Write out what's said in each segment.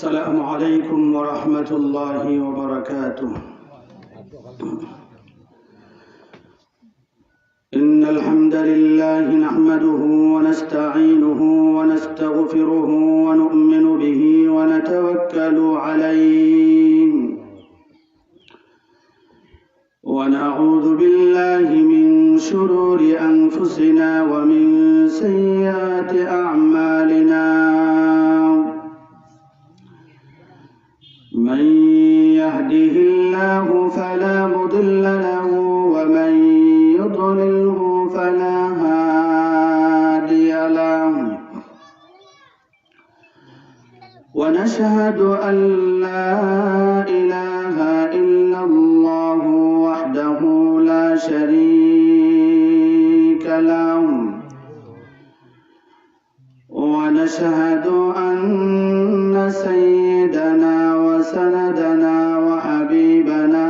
السلام عليكم ورحمة الله وبركاته. إن الحمد لله نحمده ونستعينه ونستغفره ونؤمن به ونتوكل عليه ونعوذ بالله من شرور أنفسنا ومن سيئات أعمالنا. من يهده الله فلا مضل له ومن يضلله فلا هادي له. ونشهد أن لا إله إلا الله وحده لا شريك له. ونشهد أن سيدنا وسندنا وحبيبنا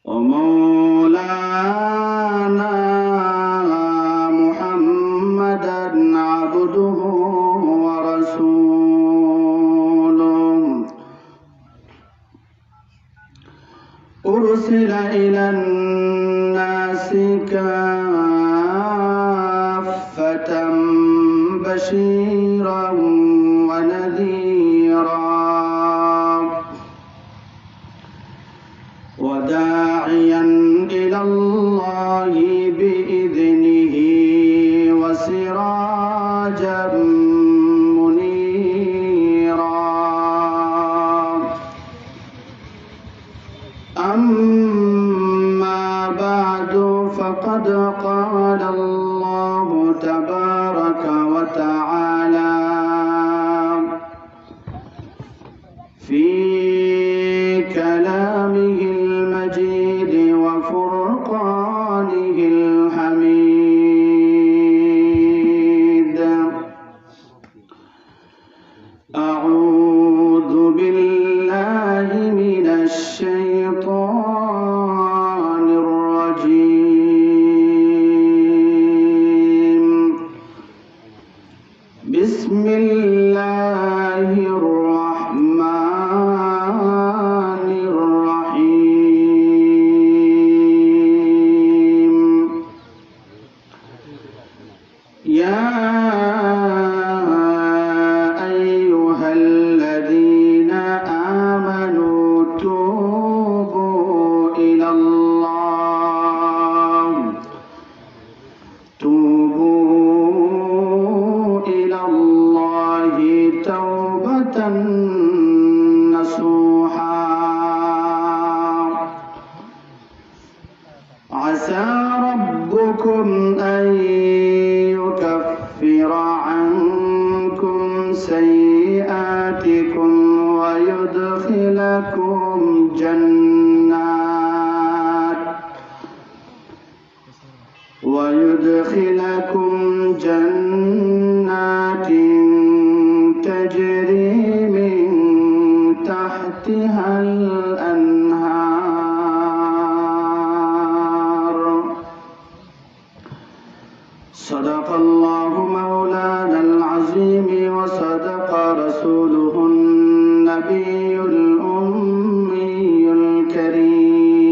ومولانا محمدا عبده ورسوله أرسل إلى الناس كافة بشيرا ونذيرا وداعيا إلى الله بإذنه وسراجا منيرا. أما بعد فقد قال الله تبارك وتعالى في كلامه المجيد وفرقانه الحميد: أعوذ بالله من الشيطان الرجيم. بسم الله الرحمن الرحيم. يا أيها الذين آمنوا توبوا إلى الله توبة نصوحا. عسى ربكم أن يكفر عنكم سيئاتكم ويدخلكم جنات تجري من تحتها الأنهار. صدق الله مولانا العظيم وصدق رسوله النبي الأمي الكريم.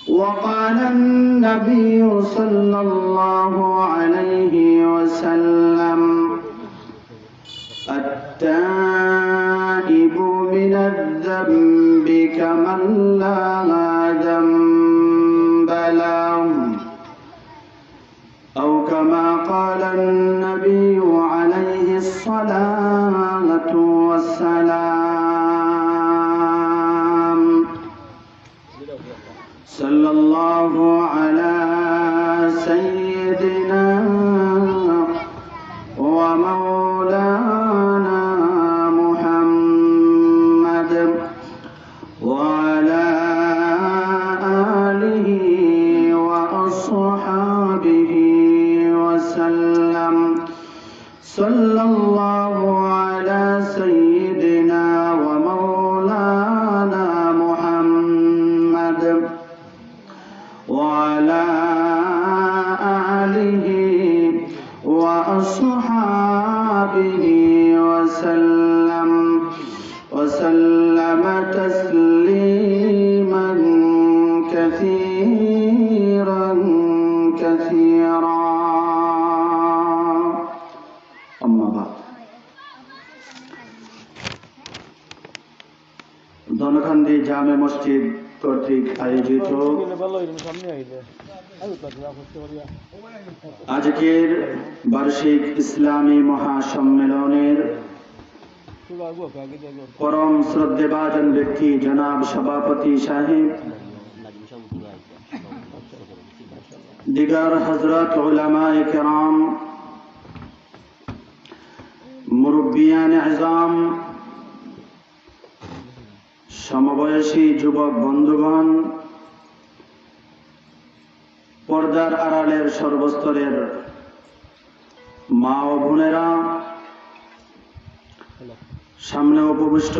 وقال النبي صلى الله عليه وسلم: التائب من الذنب كمن لا ذنب له، أو كما قال النبي عليه الصلاة والسلام. صلى الله على سيدنا ومولانا محمد وعلى آله وأصحابه وسلم. صلى الله على سيدنا ومولانا محمد وعلى كثيرا كثيرا أما بعد ধনকান্দি জামে মসজিদ কর্তৃক আয়োজিত আজকের বার্ষিক ইসলামী মহাসম্মেলনের পরম শ্রদ্ধেভাজন ব্যক্তি জনাব সভাপতি সাহেব, দিগার হযরত উলামায়ে কেরাম, মুরব্বিয়ান আযম, সমবয়সী যুবক বন্ধুগণ, পর্দার আড়ালের সর্বস্তরের মা ও বোনেরা, সামনে উপবিষ্ট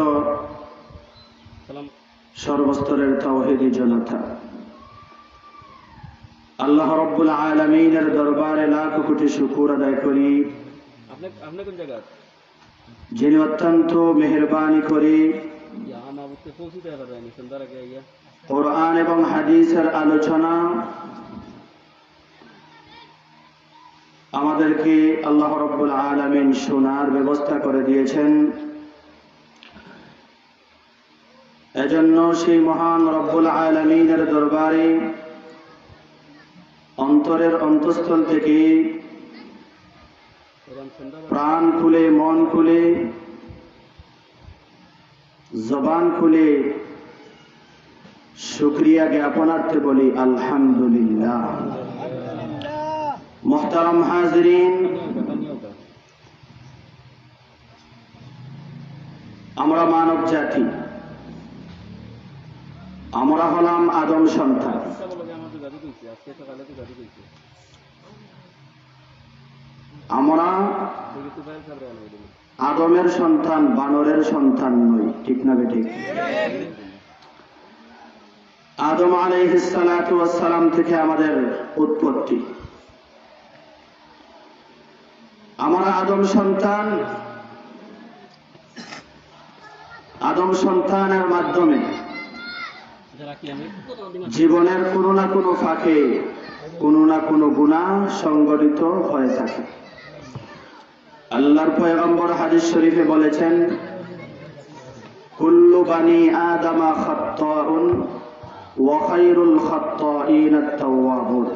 সর্বস্তরের তাওহীদি জনতা, আল্লাহ রাব্বুল আলামিনের দরবারে লাখ কোটি শুকর আদায় করি যিনি অত্যন্ত মেহেরবানি করে কোরআন এবং হাদিসের আলোচনা আমাদেরকে আল্লাহ রাব্বুল আলামিন শোনার ব্যবস্থা করে দিয়েছেন। এজন্য সেই মহান রব্বুল আলামিনের দরবারে অন্তরের অন্তঃস্থল থেকে প্রাণ খুলে, মন খুলে, জবান খুলে শুকরিয়া জ্ঞাপনার্থে বলি আলহামদুলিল্লাহ। মুহতারাম হাজিরিন, আমরা মানব জাতি, আমরা হলাম আদম সন্তান। আমরা আদমের সন্তান, বানরের সন্তান নই, ঠিক না বেঠিক? আদম আলাইহিস সালাতু ওয়াস সালাম থেকে আমাদের উৎপত্তি। আমরা আদম সন্তান। আদম সন্তানের মাধ্যমে জীবনের কোনো না কোনো ফাঁকে কোনো না কোনো গুনাহ সংগঠিত হয়ে থাকে। আল্লাহর পয়গম্বর হাদিস শরীফে বলেছেন, কুল্লু বানি আদামা খাত্তাউন ওয়া খায়রুল খাত্তাইন আত-তাওয়াবুন।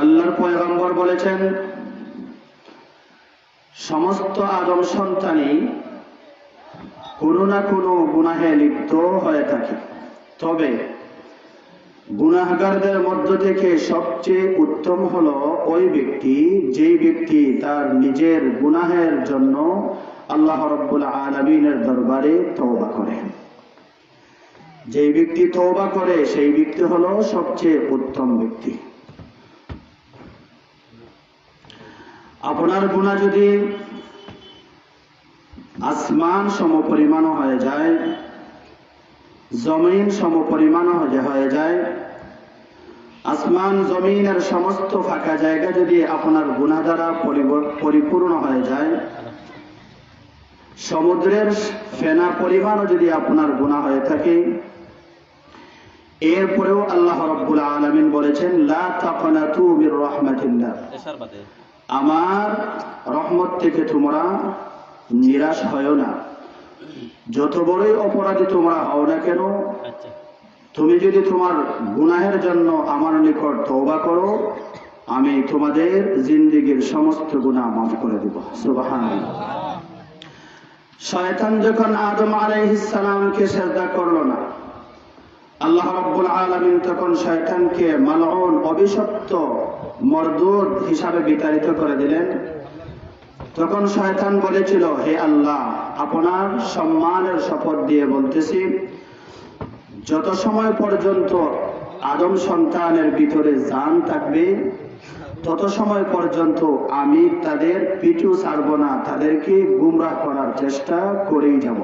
আল্লাহর পয়গম্বর বলেছেন, সমস্ত আদম সন্তানই কোনো না কোনো গুনাহে লিপ্ত হয়ে থাকে, তবে গুনাহগারদের মধ্য থেকে সবচেয়ে উত্তম হলো ওই ব্যক্তি যেই ব্যক্তি তার নিজের গুনাহের জন্য আল্লাহ রাব্বুল আলামিনের দরবারে তওবা করে। যেই ব্যক্তি তওবা করে সেই ব্যক্তি হলো সবচেয়ে উত্তম ব্যক্তি। আপনার গুনাহ যদি আসমান সমপরিমাণ হয়ে যায়, জমিন সমপরিমাণ হয়ে যায়, আসমান জমিনের সমস্ত ফাঁকা জায়গা যদি আপনার গুনাহ দ্বারা পরিপূর্ণ হয়ে যায়, সমুদ্রের ফেনা পরিমাণও যদি আপনার গুনাহ হয়ে থাকে, এরপরেও আল্লাহ রাব্বুল আলামিন বলেছেন, লা তাকনাতু মির রাহমাতিল্লাহ, আমার রহমত থেকে তোমরা নিরাশ হয়ো না। যত বড়ই অপরাধী তোমরা হও না কেন, তুমি যদি তোমার গুনাহের জন্য আমার নিকট তওবা করো, আমি তোমাদের জিন্দেগীর সমস্ত গুনাহ মাফ করে দেব। সুবহানাল্লাহ। শয়তান যখন আদম আলাইহিস সালামকে সিজদা করলো না, আল্লাহ রাব্বুল আলামিন তখন শয়তানকে মালউন, অভিশপ্ত, মরদুদ হিসাবে বিতাড়িত করে দিলেন। তখন শয়তান বলেছিল, হে আল্লাহ, আপনার সম্মানের শপথ দিয়ে বলতেছি, যত সময় পর্যন্ত আদম সন্তানের ভিতরে জান থাকবে তত সময় পর্যন্ত আমি তাদের পিছু ছাড়ব না, তাদেরকে গুমরাহ করার চেষ্টা করেই যাব।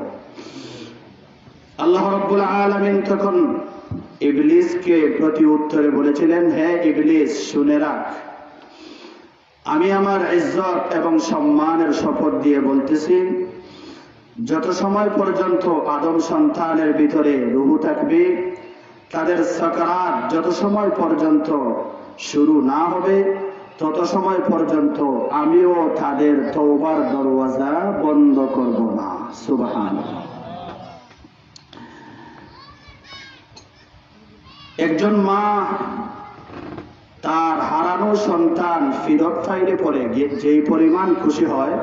আল্লাহ রাব্বুল আলামিন তখন ইবলিসকে প্রতি উত্তরে বলেছিলেন, হে ইবলিস, শুনে রাখ, আমি আমার ইজ্জত এবং সম্মানের শপথ দিয়ে বলতেছি, যত সময় পর্যন্ত আদম সন্তানের ভিতরে রূহ থাকবে, তাদের সাকারাত যত সময় পর্যন্ত শুরু না হবে, তত সময় পর্যন্ত আমিও তাদের তওবার দরওয়াজা বন্ধ করব না। সুবহানাল্লাহ। একজন মা তার হারানো সন্তান ফিরত পাইলে পরে যেই পরিমাণ খুশি হয়,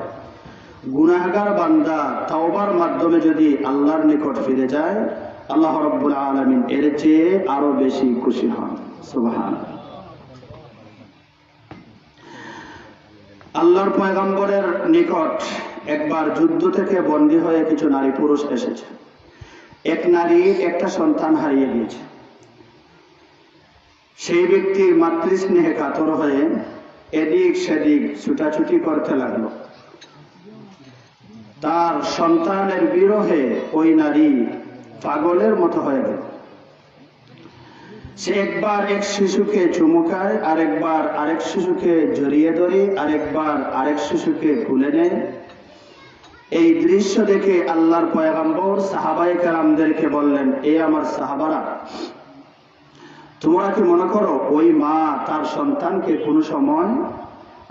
গুনাহগার বান্দা তাওবার মাধ্যমে যদি আল্লাহর নিকট ফিরে যায়, আল্লাহ রাব্বুল আলামিন এর চেয়ে আরো বেশি খুশি হন। সুবহানাল্লাহ। আল্লাহর পয়গম্বরের নিকট একবার যুদ্ধ থেকে বন্দী হয়ে কিছু নারী পুরুষ এসেছে। এক নারী একটা সন্তান হারিয়ে গিয়েছে। সেই ব্যক্তি মাতৃস্নেহে কাতর হয়ে এদিক সেদিক ছুটাছুটি করতে লাগলো। তার সন্তানের বিরহে ওই নারী পাগলের মতো হয়ে গেল। সে একবার এক শিশুকে চুমু খায়, আরেকবার আরেক শিশুকে জড়িয়ে ধরে, আরেকবার আরেক শিশুকে খুলে নেয়। এই দৃশ্য দেখে আল্লাহর পয়গম্বর সাহাবায়ে কেরামদেরকে বললেন, এ আমার সাহাবারা, তোমরা কি মনে করো ওই মা তার সন্তানকে কোনো সময়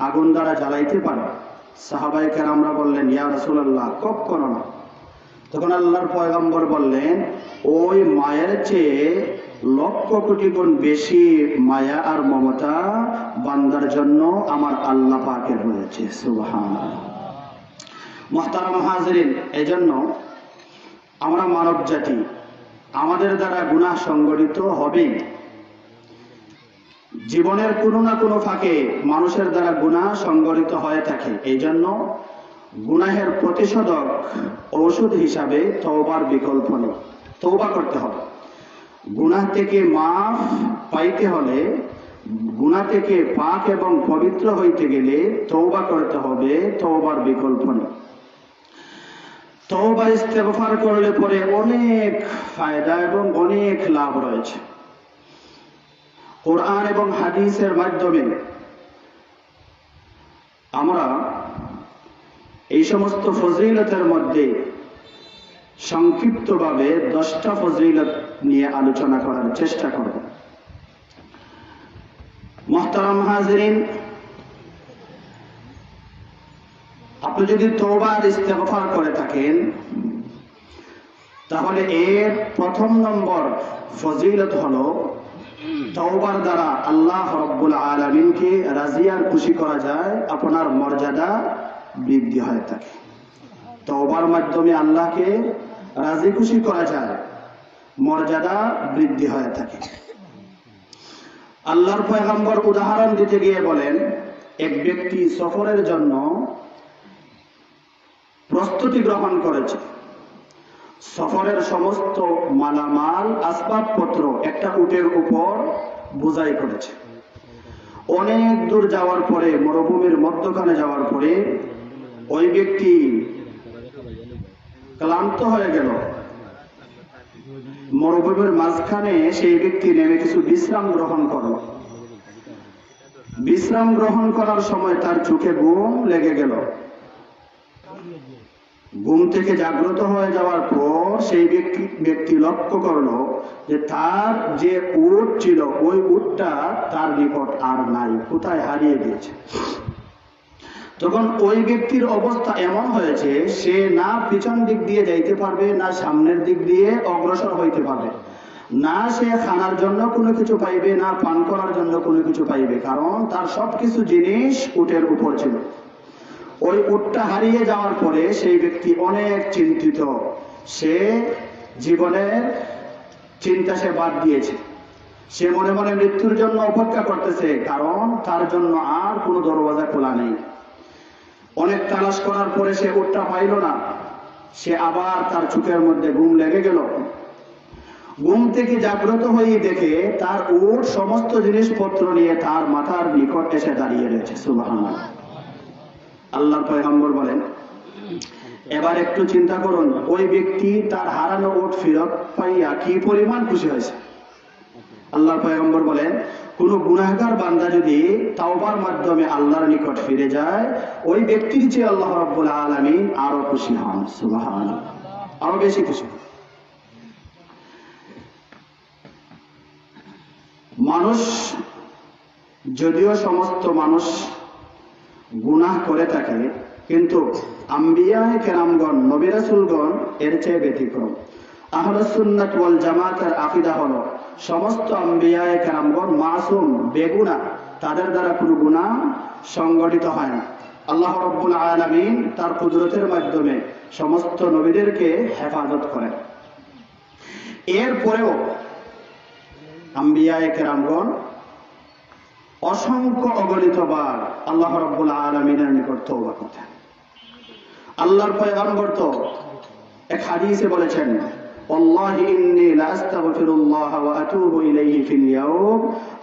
আগুন দ্বারা জ্বালাইতে পারে? সাহাবায়ে কেরামরা বললেন, ইয়া রাসূলুল্লাহ, কখনো না। তখন আল্লাহর পয়গম্বর বললেন, ওই মায়ের চেয়ে লক্ষ কোটি গুণ বেশি মায়া আর মমতা বান্দার জন্য আমার আল্লাহ পাকের রয়েছে। সুবহানাল্লাহ। মুহতারাম হাজিরিন, এজন্য আমরা মানব জাতি, আমাদের দ্বারা গুনাহ সংগঠিত হবেই। জীবনের কোনো না কোনো ফাঁকে মানুষের দ্বারা গুনাহ সংগঠিত হয়ে থাকে। এই জন্য গুনাহের প্রতিষেধক ঔষধ হিসাবে তওবার বিকল্প নেই। তওবা করতে হবে। গুনাহ থেকে মাফ পাইতে হলে, গুনাহ থেকে পাক এবং পবিত্র হইতে গেলে তওবা করতে হবে। তওবার বিকল্প নেই। তওবা ইস্তেগফার করলে পরে অনেক ফায়দা এবং অনেক লাভ রয়েছে। কোরআন এবং হাদিসের মাধ্যমে আমরা এই সমস্ত ফজিলতের মধ্যে সংক্ষিপ্তভাবে 10টা ফজিলত নিয়ে আলোচনা করার চেষ্টা করব। মুহতারাম হাজিরিন, আপনি যদি তওবা আর ইস্তেগফার করে থাকেন, তাহলে এর প্রথম নম্বর ফজিলত হলো তওবার দ্বারা আল্লাহ রাব্বুল আলামিনকে রাজি আর খুশি করা যায়, আপনার মর্যাদা বৃদ্ধি হয়ে থাকে। তওবার মাধ্যমে আল্লাহকে রাজি খুশি করা যায়, মর্যাদা বৃদ্ধি হয়ে থাকে। আল্লাহর পয়গম্বর উদাহরণ দিতে গিয়ে বলেন, এক ব্যক্তি সফরের জন্য প্রস্তুতি গ্রহণ করেছে। সফরের সমস্ত মালামাল আসবাবপত্র একটা উটের উপর বোঝাই করেছে। অনেক দূর যাওয়ার পরে, মরুভূমির মধ্যখানে যাওয়ার পরে ওই ব্যক্তি ক্লান্ত হয়ে গেল। মরুভূমির মাঝখানে সেই ব্যক্তি নেমে কিছু বিশ্রাম গ্রহণ করল। বিশ্রাম গ্রহণ করার সময় তার চোখে ঘুম লেগে গেল। ঘুম থেকে জাগ্রত হয়ে যাওয়ার পর সেই ব্যক্তি লক্ষ্য করলো যে তার যে উট ছিল, ওই উটটা তার নিকট আর নাই, কোথায় হারিয়ে গিয়েছে। তখন ওই ব্যক্তির অবস্থা এমন হয়েছে, সে না পিছন দিক দিয়ে যাইতে পারবে, না সামনের দিক দিয়ে অগ্রসর হইতে পারবে, না সে খানার জন্য কোনো কিছু পাইবে, না পান করার জন্য কোনো কিছু পাইবে, কারণ তার সবকিছু জিনিস উটের উপর ছিল। ওই উটটা হারিয়ে যাওয়ার পরে সেই ব্যক্তি অনেক চিন্তিত। সে জীবনের চিন্তা সে বাদ দিয়েছে। সে মনে মনে মৃত্যুর জন্য অপেক্ষা করতেছে, কারণ তার জন্য আর কোনো দরওয়াজা খোলা নেই। অনেক তালাশ করার পরে সে উটটা পাইল না। সে আবার তার চোখের মধ্যে ঘুম লেগে গেল। ঘুম থেকে জাগ্রত হয়ে দেখে তার উট সমস্ত জিনিসপত্র নিয়ে তার মাথার নিকট এসে দাঁড়িয়ে রয়েছে। সুবহানাল্লাহ। আল্লাহর পয়গম্বর বলেন, এবার একটু চিন্তা করুন, ওই ব্যক্তি তার হারানো উট ফেরত পাইয়া কি পরিমাণ খুশি হয়েছে। আল্লাহর পয়গম্বর বলেন, কোন গুনাহগার বান্দা যদি তাওবার মাধ্যমে আল্লাহর নিকট ফিরে যায়, ওই ব্যক্তির চেয়ে আল্লাহ রাব্বুল আলামিন আরো খুশি হন। সুবহানাল্লাহ, আরো বেশি খুশি। মানুষ, যদিও সমস্ত মানুষ গুনাহ করে থাকে, কিন্তু আম্বিয়া কেরামগণ, নবী রাসূলগণ এর চেয়ে ব্যতিক্রম। আহলুস সুন্নাত ওয়াল জামাতের আকীদা হলো সমস্ত আম্বিয়া কেরামগণ মাসুম, বেগুনাহ, তাদের দ্বারা কোনো গুনাহ সংগঠিত হয় না। আল্লাহ রাব্বুল আলামিন তার কুদরতের মাধ্যমে সমস্ত নবীদেরকে হেফাজত করেন। এরপরেও আম্বিয়া কেরামগণ অসংখ্য অগণিতবার আল্লাহ রাব্বুল আলামিনের নিকট তওবা করতেন। আল্লাহর পয়গম্বর তো এক হাদিসে বলেছেন, ওয়াল্লাহি ইন্নী লা আস্তাগফিরুল্লাহ ওয়া আতুবু ইলাইহি ফিল ইয়াওম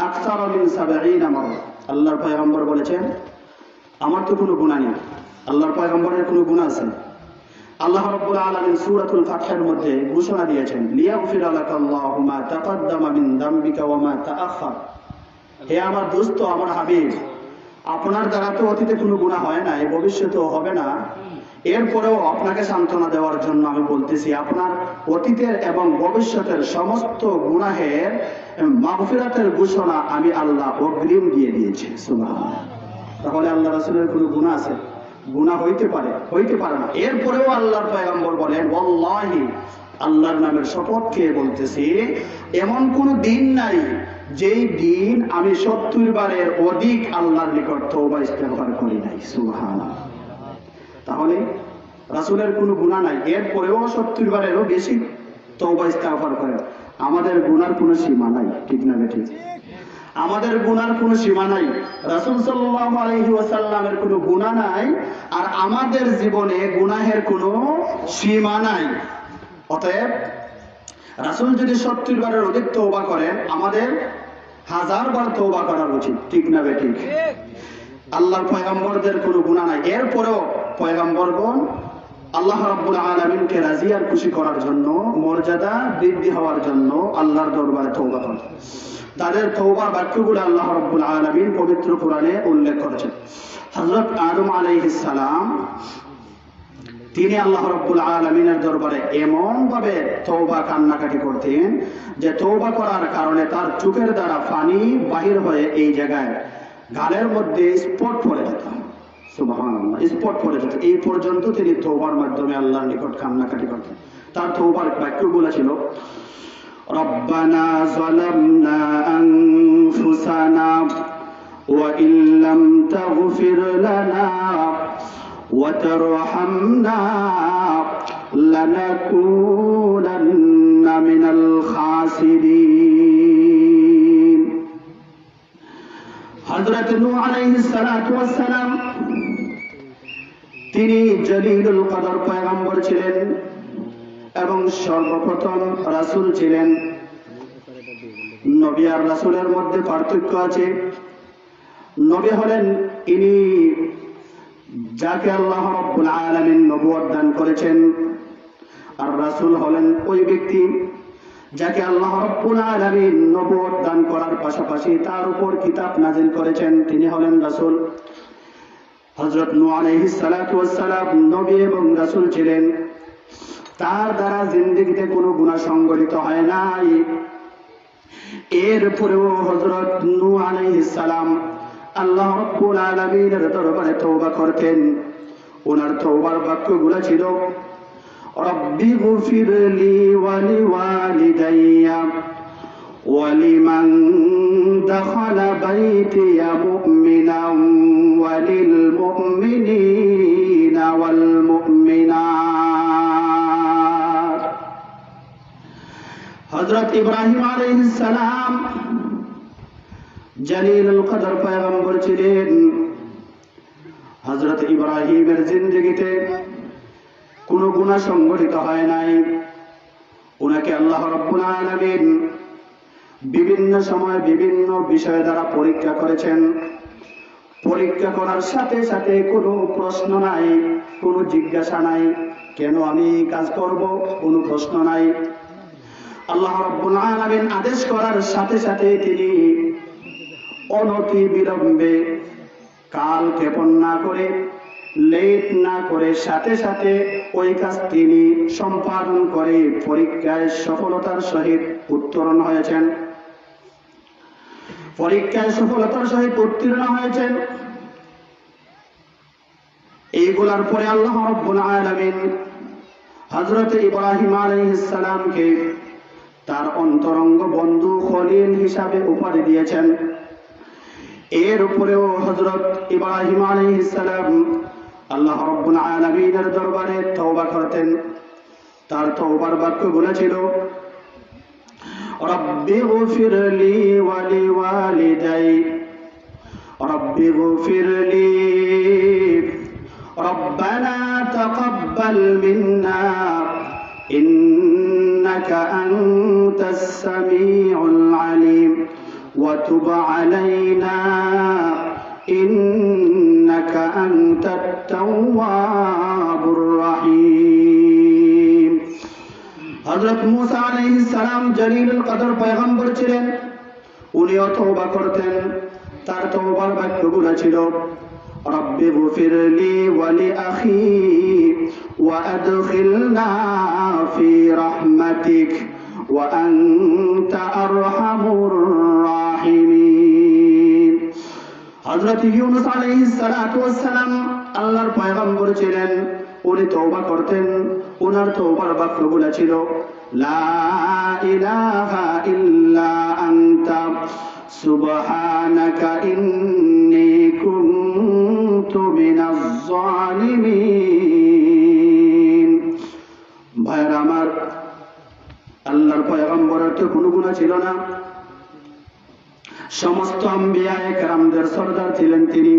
আকসার মিন 70 মাররা। আল্লাহর পয়গম্বর বলেছেন, আমার তো কোনো গুনাহ নেই। আল্লাহর পয়গম্বরের কোনো গুনাহ আছে? আল্লাহ রাব্বুল আলামিন সূরাতুল ফাতহের মধ্যে ঘোষণা দিয়েছেন, লিয়াগফিরা লাকাল্লাহু মা তাকাদ্দামা মিন যামবিকা ওয়া মা তাআখার। হে আমার দোস্ত, আমার হাবিব, আপনার দ্বারা তো অতীতে কোনো গুনাহ হয় না, ভবিষ্যতেও হবে না। এরপরেও আপনাকে সান্ত্বনা দেওয়ার জন্য আমি বলতেছি, আপনার অতীতের এবং ভবিষ্যতের সমস্ত গুনাহের মাগফিরাতের ঘোষণা আমি আল্লাহ অগ্রিম দিয়ে দিয়েছি। সুবহানাল্লাহ। তাহলে আল্লাহ রাসূলের কোনো গুনাহ আছে? গুনাহ হইতে পারে না। এরপরেও আল্লাহর পয়গম্বর বলেন, ওয়াল্লাহি, আল্লাহর নামের শপথ খেয়ে বলতেছি, এমন কোন দিন নাই যেই দিন আমি 70 বারের অধিক আল্লাহর নিকট তওবা ইস্তেগফার করি নাই। সুবহানাল্লাহ। তাহলে রাসূলের কোনো গুনাহ নাই, এরপরেও 70 বারেরও বেশি তওবা ইস্তেগফার করেন। আমাদের গুনার কোনো সীমা নাই, ঠিক না বেঠিক? আমাদের গুনার কোনো সীমা নাই। রাসূল সাল্লাল্লাহু আলাইহি ওয়াসাল্লামের কোনো গুনাহ নাই, আর আমাদের জীবনে গুনাহের কোনো সীমা নাই। অতএব রাসূল যদি 70 বারের অধিক তওবা করেন, আমাদের 1000 বার তওবা করা উচিত, ঠিক না বেঠিক? আল্লাহর পয়গম্বরদের কোনো গুনাহ নাই, এরপরেও পয়গম্বরগণ আল্লাহ রাব্বুল আলামিনকে রাজি আর খুশি করার জন্য, মর্যাদা বৃদ্ধি হওয়ার জন্য আল্লাহর দরবারে তওবা করেন। তাদের তওবার বাক্যগুলো আল্লাহ রাব্বুল আলামিন পবিত্র কোরআনে উল্লেখ করেছেন। হযরত আদম আলাইহিস সালাম, তিনি আল্লাহ রাব্বুল আলামিনের দরবারে এমন ভাবে তওবা কান্নাকাটি করতেন যে তওবা করার কারণে তার চোখের দ্বারা পানি বাহির হয়ে এই জায়গায় গালের মধ্যে স্পট পড়ে যেত। সুবহানাল্লাহ, স্পট পড়ে যেত। এই পর্যন্ত তিনি তওবার মাধ্যমে আল্লাহর নিকট কান্নাকাটি করতেন। তার তওবার বাক্যগুলো ছিল, রব্বানা যালামনা আনফুসানা ওয়া ইল্লাম তাগফির লানা ওয়া তারহামনা লানাকুনান্না মিনাল খাসিরিন। হযরত নূহ আলাইহিস সালাতু ওয়াস সালাম, তিনি জলিলুল কদর পয়গম্বর ছিলেন এবং সর্বপ্রথম রাসূল ছিলেন। নবী আর রাসূলের মধ্যে পার্থক্য আছে। নবী হলেন ইনি যাকে আল্লাহ রাব্বুল আলামিন নবুয়ত দান করেছেন, আর রাসূল হলেন ওই ব্যক্তি যাকে আল্লাহ রাব্বুল আলামিন নবুয়ত দান করার পাশাপাশি তার উপর কিতাব নাযিল করেছেন, তিনি হলেন রাসূল। হযরত নূহ আলাইহিস সালাতু ওয়াস সালাম নবী এবং রাসূল ছিলেন। তার দ্বারা জিন্দেগিতে কোনো গুনাহ সংগঠিত হয় নাই। এরপরেও হযরত নূহ আলাইহিস সালাম আল্লাহ রাব্বুল আলামিনের দরবারে তওবা করতেন। ওনার তওবার বাক্যগুলো ছিল, রব্বি গফিরলি ওয়া লিওয়ালিদাইয়া ওয়া লিমান দাখালা বাইতিয়া মুমিনান ওয়া লিল মুমিনিনা ওয়াল মুমিনাত। হযরত ইব্রাহিম আলাইহিস সালাম জলিলুল কদর পয়গম্বর ছিলেন। হযরত ইব্রাহিমের জিন্দেগিতে কোনো গুনাহ সংগঠিত হয় নাই। ওনাকে আল্লাহ রাব্বুল আলামিন বিভিন্ন সময় বিভিন্ন বিষয় দ্বারা পরীক্ষা করেছেন। পরীক্ষা করার সাথে সাথে কোনো প্রশ্ন নাই, কোনো জিজ্ঞাসা নাই, কেন আমি কাজ করব, কোনো প্রশ্ন নাই। আল্লাহ রাব্বুল আলামিন আদেশ করার সাথে সাথে তিনি অনতি বিলম্বে, কাল ক্ষেপণ না করে, লেট না করে সাথে সাথে ওই কাজ তিনি সম্পাদন করে পরীক্ষায় সফলতার সহিত উত্তীর্ণ হয়েছেন। পরীক্ষায় সফলতার সহিত উত্তীর্ণ হয়েছেন। এইগুলার পরে আল্লাহ রাব্বুল আলামিন হযরত ইব্রাহিম আলাইহিস সালামকে তার অন্তরঙ্গ বন্ধু খলিল হিসাবে উপাধি দিয়েছেন। এর উপরেও হযরত ইব্রাহিম আলাইহিস সালাম আল্লাহ রাব্বুল আলামিনের দরবারে তওবা করতেন। তার তওবার বাক্যগুলো ছিল, রব্বি গফিরলি ওয়া লিওয়ালিদাই, রব্বি গফিরলি, রব্বানা তাকাব্বাল মিন্না ইন্নাকা আনতাস সামিউল আলিম ওয়া তুব আলাইনা ইন্নাকা আনতাত তাওয়াবুর রহিম। হযরত মূসা আলাইহিস সালাম জলিলুল কদর পয়গম্বর ছিলেন, উনিও তওবা করতেন। তার তওবার বাক্যগুলো ছিল, রব্বি গফিরলি ওয়া লিআখি ওয়া আদখিলনা ফি রাহমাতিক ওয়া আনতা আরহামুর রাহিমিন। হযরত ইউনূস আলাইহিস সালাতু ওয়াস সালাম আল্লাহর পয়গম্বর ছিলেন, উনি তওবা করতেন। ওনার তওবার বাক্যগুলো ছিল, লা ইলাহা ইল্লা আনতা সুবহানাকা ইন্নী কুনতু মিনাজ জালিমিন। ভাইরা আমার, আল্লাহর পয়গম্বরের তো কোনো গুনাহ ছিল না। সমস্ত আম্বিয়ায়ে কেরামদের সরদার ছিলেন তিনি।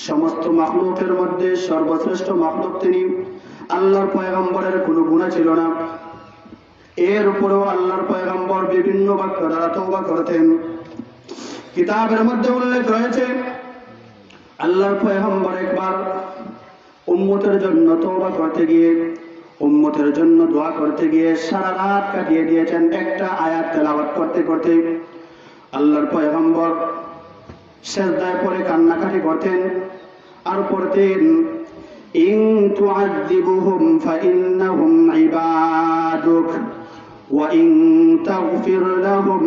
সমস্ত মাখলুকের মধ্যে সর্বশ্রেষ্ঠ মাখলুক তিনি। আল্লাহর পয়গম্বরের কোনো গুনাহ ছিল না। এর উপরেও আল্লাহর পয়গম্বর বিভিন্ন বাক্য দ্বারা তওবা করতেন। কিতাবের মধ্যে উল্লেখ রয়েছে, আল্লাহর পয়গম্বর একবার উম্মতের জন্য তওবা করতে গিয়ে, উম্মতের জন্য দোয়া করতে গিয়ে সারা রাত কাটিয়ে দিয়েছেন একটা আয়াত তেলাওয়াত করতে করতে। আল্লাহর পয়গম্বর সিজদায় পড়ে কান্নাকাটি করতেন আর পড়তেন, ইন তুআযিবুহুম ফাইন্নাহুম ইবাদুক ওয়া ইন তাগফির লাহুম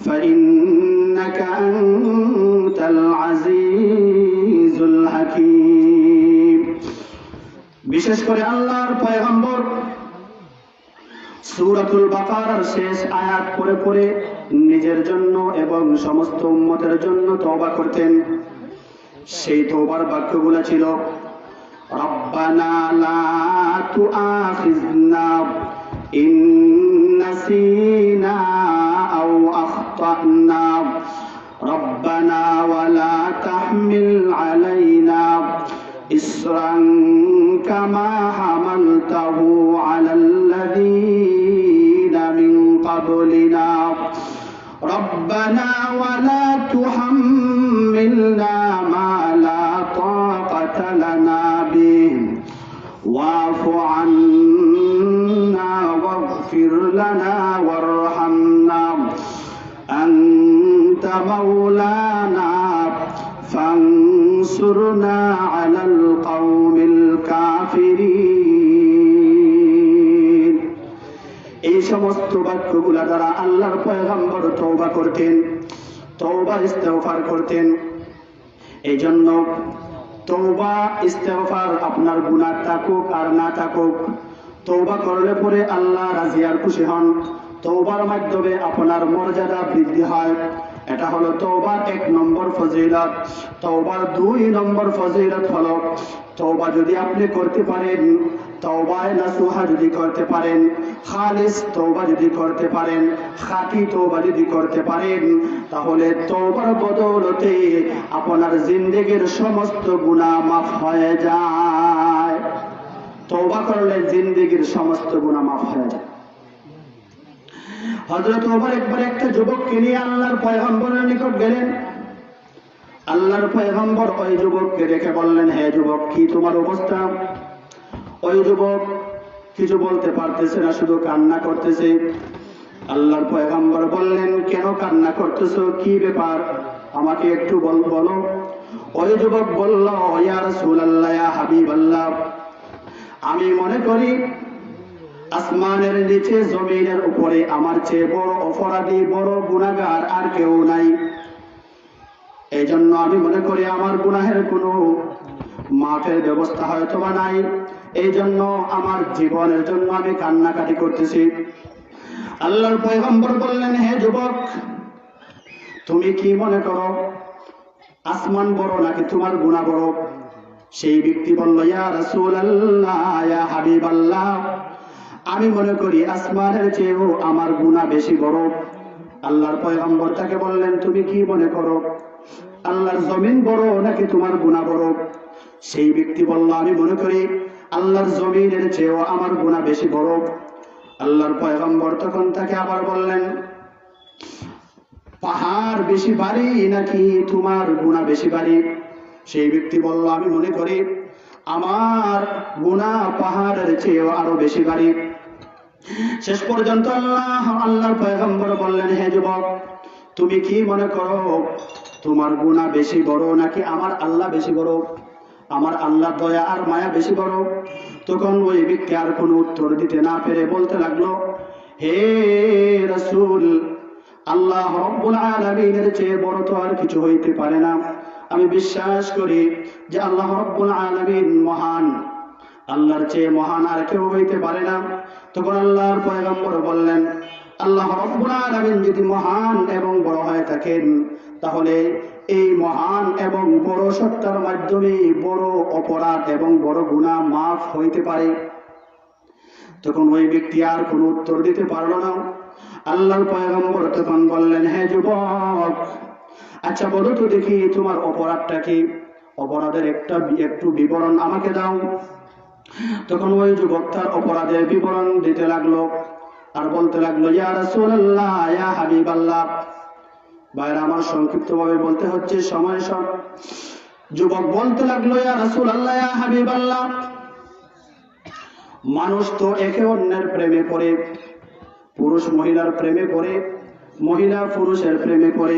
ফাইন্নাকা আনতাল আজিজুল হাকীম। বিশেষ করে আল্লাহর পয়গম্বর সূরাতুল বাকারার শেষ আয়াত পড়ে পড়ে নিজের জন্য এবং সমস্ত উম্মতের জন্য তওবা করতেন। সেই তওবার বাক্যগুলো ছিল, রব্বানা লা তুআখিযনা ইন নাসিনা আও আখতানা, রব্বানা ওয়া লা তাহমিল আলাইনা ইসরান কামা হামালতাহু আলাল্লাযীনা মিন ক্বাবলিনা, রব্বানা ওয়া লা তুহাম্মিলনা মা লা তাকাতা লানা বিহি ওয়া'ফু আন্না ওয়াগফির লানা ওয়ারহামনা আনতা মাওলানা ফানসুরনা আলাল কওমিল কাফিরিন। এই সমস্ত বাক্যগুলা দ্বারা আল্লাহর পয়গম্বর তওবা করতেন, তওবা ইস্তেগফার করতেন। এই জন্য তওবা ইস্তেগফার আপনার গুনাহ থাকুক আর না থাকুক, তওবা করলে পরে আল্লাহ রাজি আর খুশি হন। তওবার মাধ্যমে আপনার মর্যাদা বৃদ্ধি হয়। এটা হলো তওবার 1 নম্বর ফজিলত। তওবার 2 নম্বর ফজিলত হলো, তওবা যদি আপনি করতে পারেন, তওবায়ে নাসুহা যদি করতে পারেন, খালিস তওবা যদি করতে পারেন, খাঁটি তওবা যদি করতে পারেন, তাহলে তওবার বদৌলতে আপনার জিন্দেগীর সমস্ত গুনাহ মাফ হয়ে যায়। তওবা করলে জিন্দেগীর সমস্ত গুনাহ মাফ হয়ে যায়। হযরত ওমর একবার একটা যুবককে নিয়ে আল্লাহর পয়গম্বরের নিকট গেলেন। আল্লাহর পয়গম্বর ওই যুবককে দেখে বললেন, হে যুবক, কি তোমার অবস্থা? ওই যুবক কিছু বলতে পারতেছে না, শুধু কান্না করতেছে। আল্লাহর পয়গম্বর বললেন, কেন কান্না করতেছো, কি ব্যাপার? আমাকে একটু বলো। ওই যুবক বলল, ইয়া রাসূলুল্লাহ, ইয়া হাবিবাল্লাহ, আমি মনে করি আসমানের নিচে জমিনের উপরে আমার চেয়ে বড় অপরাধী, বড় গুনাহগার আর কেউ নাই। এই জন্য আমি মনে করি আমার গুনাহের কোনো মাফের ব্যবস্থা হয়তো বা নাই। এই জন্য আমার জীবনের জন্য আমি কান্নাকাটি করতেছি। আল্লাহর পয়গম্বর বললেন, হে যুবক, তুমি কি মনে করো আসমান বড় নাকি তোমার গুনাহ বড়? সেই ব্যক্তি বলল, ইয়া রাসূলুল্লাহ, ইয়া হাবিবাল্লাহ, আমি মনে করি আসমানের চেয়েও আমার গুনাহ বেশি বড়। আল্লাহর পয়গম্বর তাকে বললেন, তুমি কি মনে করো আল্লাহর জমিন বড় নাকি তোমার গুনাহ বড়? সেই ব্যক্তি বলল, আমি মনে করি আল্লাহর জমিনের চেয়েও আমার গুনাহ বেশি বড়। আল্লাহর পয়গম্বর তখন তাকে আবার বললেন, পাহাড় বেশি ভারী নাকি তোমার গুনাহ বেশি ভারী? সেই ব্যক্তি বলল, আমি মনে করি আমার গুনাহ পাহাড়ের চেয়েও আরো বেশি ভারী। শেষ পর্যন্ত আল্লাহর পয়গম্বর বললেন, হে যুবক, তুমি কি মনে করো তোমার গুনাহ বেশি বড় নাকি আমার আল্লাহ বেশি বড়? আমার আল্লাহর দয়া আর মায়া বেশি বড়? তখন ওই ব্যক্তি আর কোনো উত্তর দিতে না পেরে বলতে লাগলো, হে রাসূল, আল্লাহ রব্বুল আলামিনের চেয়ে বড় তো আর কিছু হইতে পারে না। আমি বিশ্বাস করি যে আল্লাহ রব্বুল আলামিন মহান, আল্লাহর চেয়ে মহান আর কেউ হইতে পারে না। তখন আল্লাহর পয়গম্বর বললেন, আল্লাহ রব্বুল আলামিন যদি মহান এবং বড় হয়ে থাকেন, তাহলে এই মহান এবং বড় সত্তার মাধ্যমে বড় অপরাধ এবং বড় গুনাহ মাফ হইতে পারে। তখন ওই ব্যক্তি আর কোনো উত্তর দিতে পারল না। আল্লাহর পয়গম্বর তখন বললেন, হে যুবক, আচ্ছা বলো তো দেখি তোমার অপরাধটা কি? অপরাধের একটু বিবরণ আমাকে দাও। তখন ওই যুবক তার অপরাধের বিবরণ দিতে লাগলো আর বলতে লাগলো, ইয়া রাসূলুল্লাহ, ইয়া হাবিবাল্লাহ। ভাইরা আমার, সংক্ষিপ্তভাবে বলতে হচ্ছে, সময় সব। যুবক বলতে লাগলো, ইয়া রাসূলুল্লাহ, ইয়া হাবিবাল্লাহ, মানুষ তো একে অন্যের প্রেমে পড়ে, পুরুষ মহিলার প্রেমে পড়ে, মহিলা পুরুষের প্রেমে পড়ে,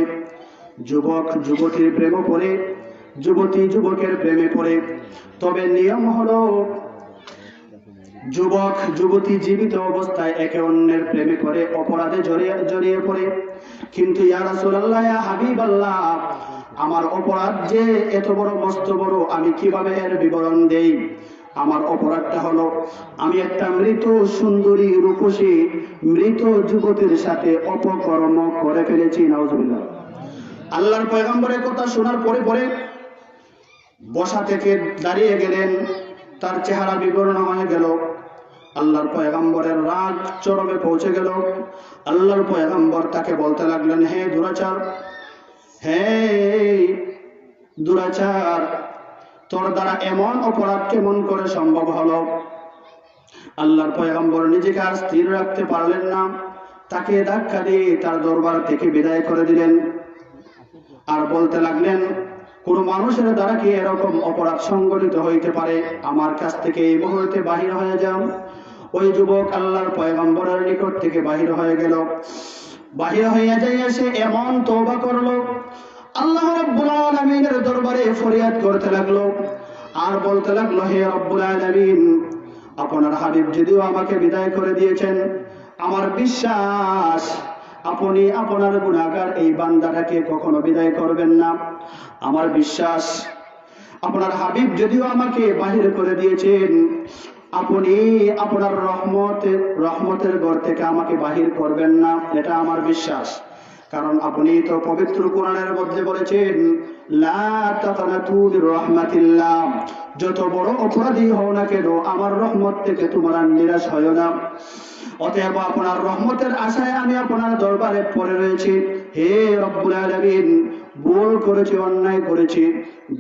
যুবক যুবতীর প্রেমে পড়ে, যুবতী যুবকের প্রেমে পড়ে। তবে নিয়ম হলো যুবক যুবতী জীবিত অবস্থায় একে অন্যের প্রেমে করে অপরাধে জড়িয়ে পড়ে। কিন্তু ইয়া রাসূলুল্লাহ, ইয়া হাবিবাল্লাহ, আমার অপরাধ যে এত বড় মস্ত বড়, আমি কিভাবে এর বিবরণ দেই? আমার অপরাধটা হলো আমি একটা মৃত সুন্দরী রূপসী মৃত যুবতীর সাথে অপকর্ম করে ফেলেছি। নাউজুবিল্লাহ। আল্লাহর পয়গম্বরের কথা শোনার পরে পরে বসা থেকে দাঁড়িয়ে গেলেন, তার চেহারা বিবর্ণ হয়ে গেল। আল্লাহর পয়গম্বরের রাগ চরমে পৌঁছে গেল। আল্লাহর পয়গম্বর তাকে বলতে লাগলেন, হে দুরাচার, হে দুরাচার, তোর দ্বারা এমন অপরাধ কেমন করে সম্ভব হলো? আল্লাহর পয়গম্বর নিজেকে আর স্থির রাখতে পারলেন না, তাকে ধাক্কা দিয়ে তার দরবার থেকে বিদায় করে দিলেন। আর বলতে লাগলেন, কোন মানুষের দ্বারা কি এরকম অপরাধ সংগঠিত হইতে পারে? আমার কাছ থেকে এই মুহূর্তে বাহির হয়ে যাও। ওই যুবক আল্লাহর পয়গম্বরের নিকট থেকে বাহির হয়ে গেল। বাহির হইয়া যাইয়া সে এমন তওবা করলো, আল্লাহ রাব্বুল আলামিনের দরবারে ফরিয়াদ করতে লাগলো আর বলতে লাগলো, হে রব্বুল আলামিন, আপনার হাবিব যদিও আমাকে বিদায় করে দিয়েছেন, আমার বিশ্বাস আপনি আপনার গুনাহগার এই বান্দাটাকে কখনো বিদায় করবেন না। আমার বিশ্বাস আপনার হাবিব যদিও আমাকে বাহির করে দিয়েছেন, আপনি আপনার রহমতের ঘর থেকে আমাকে বাহির করবেন না, এটা আমার বিশ্বাস। কারণ আপনি তো পবিত্র কোরআনের মধ্যে বলেছেন, লা তাকনাতু মির রাহমাতিল্লাহ, যত বড় অপরাধী হও না কেন আমার রহমত থেকে তোমরা নিরাশ হয় না। অতএব আপনার রহমতের আশায় আমি আপনার দরবারে পড়ে রয়েছি। হে রব্বুল আলামিন, ভুল করেছি, অন্যায় করেছি,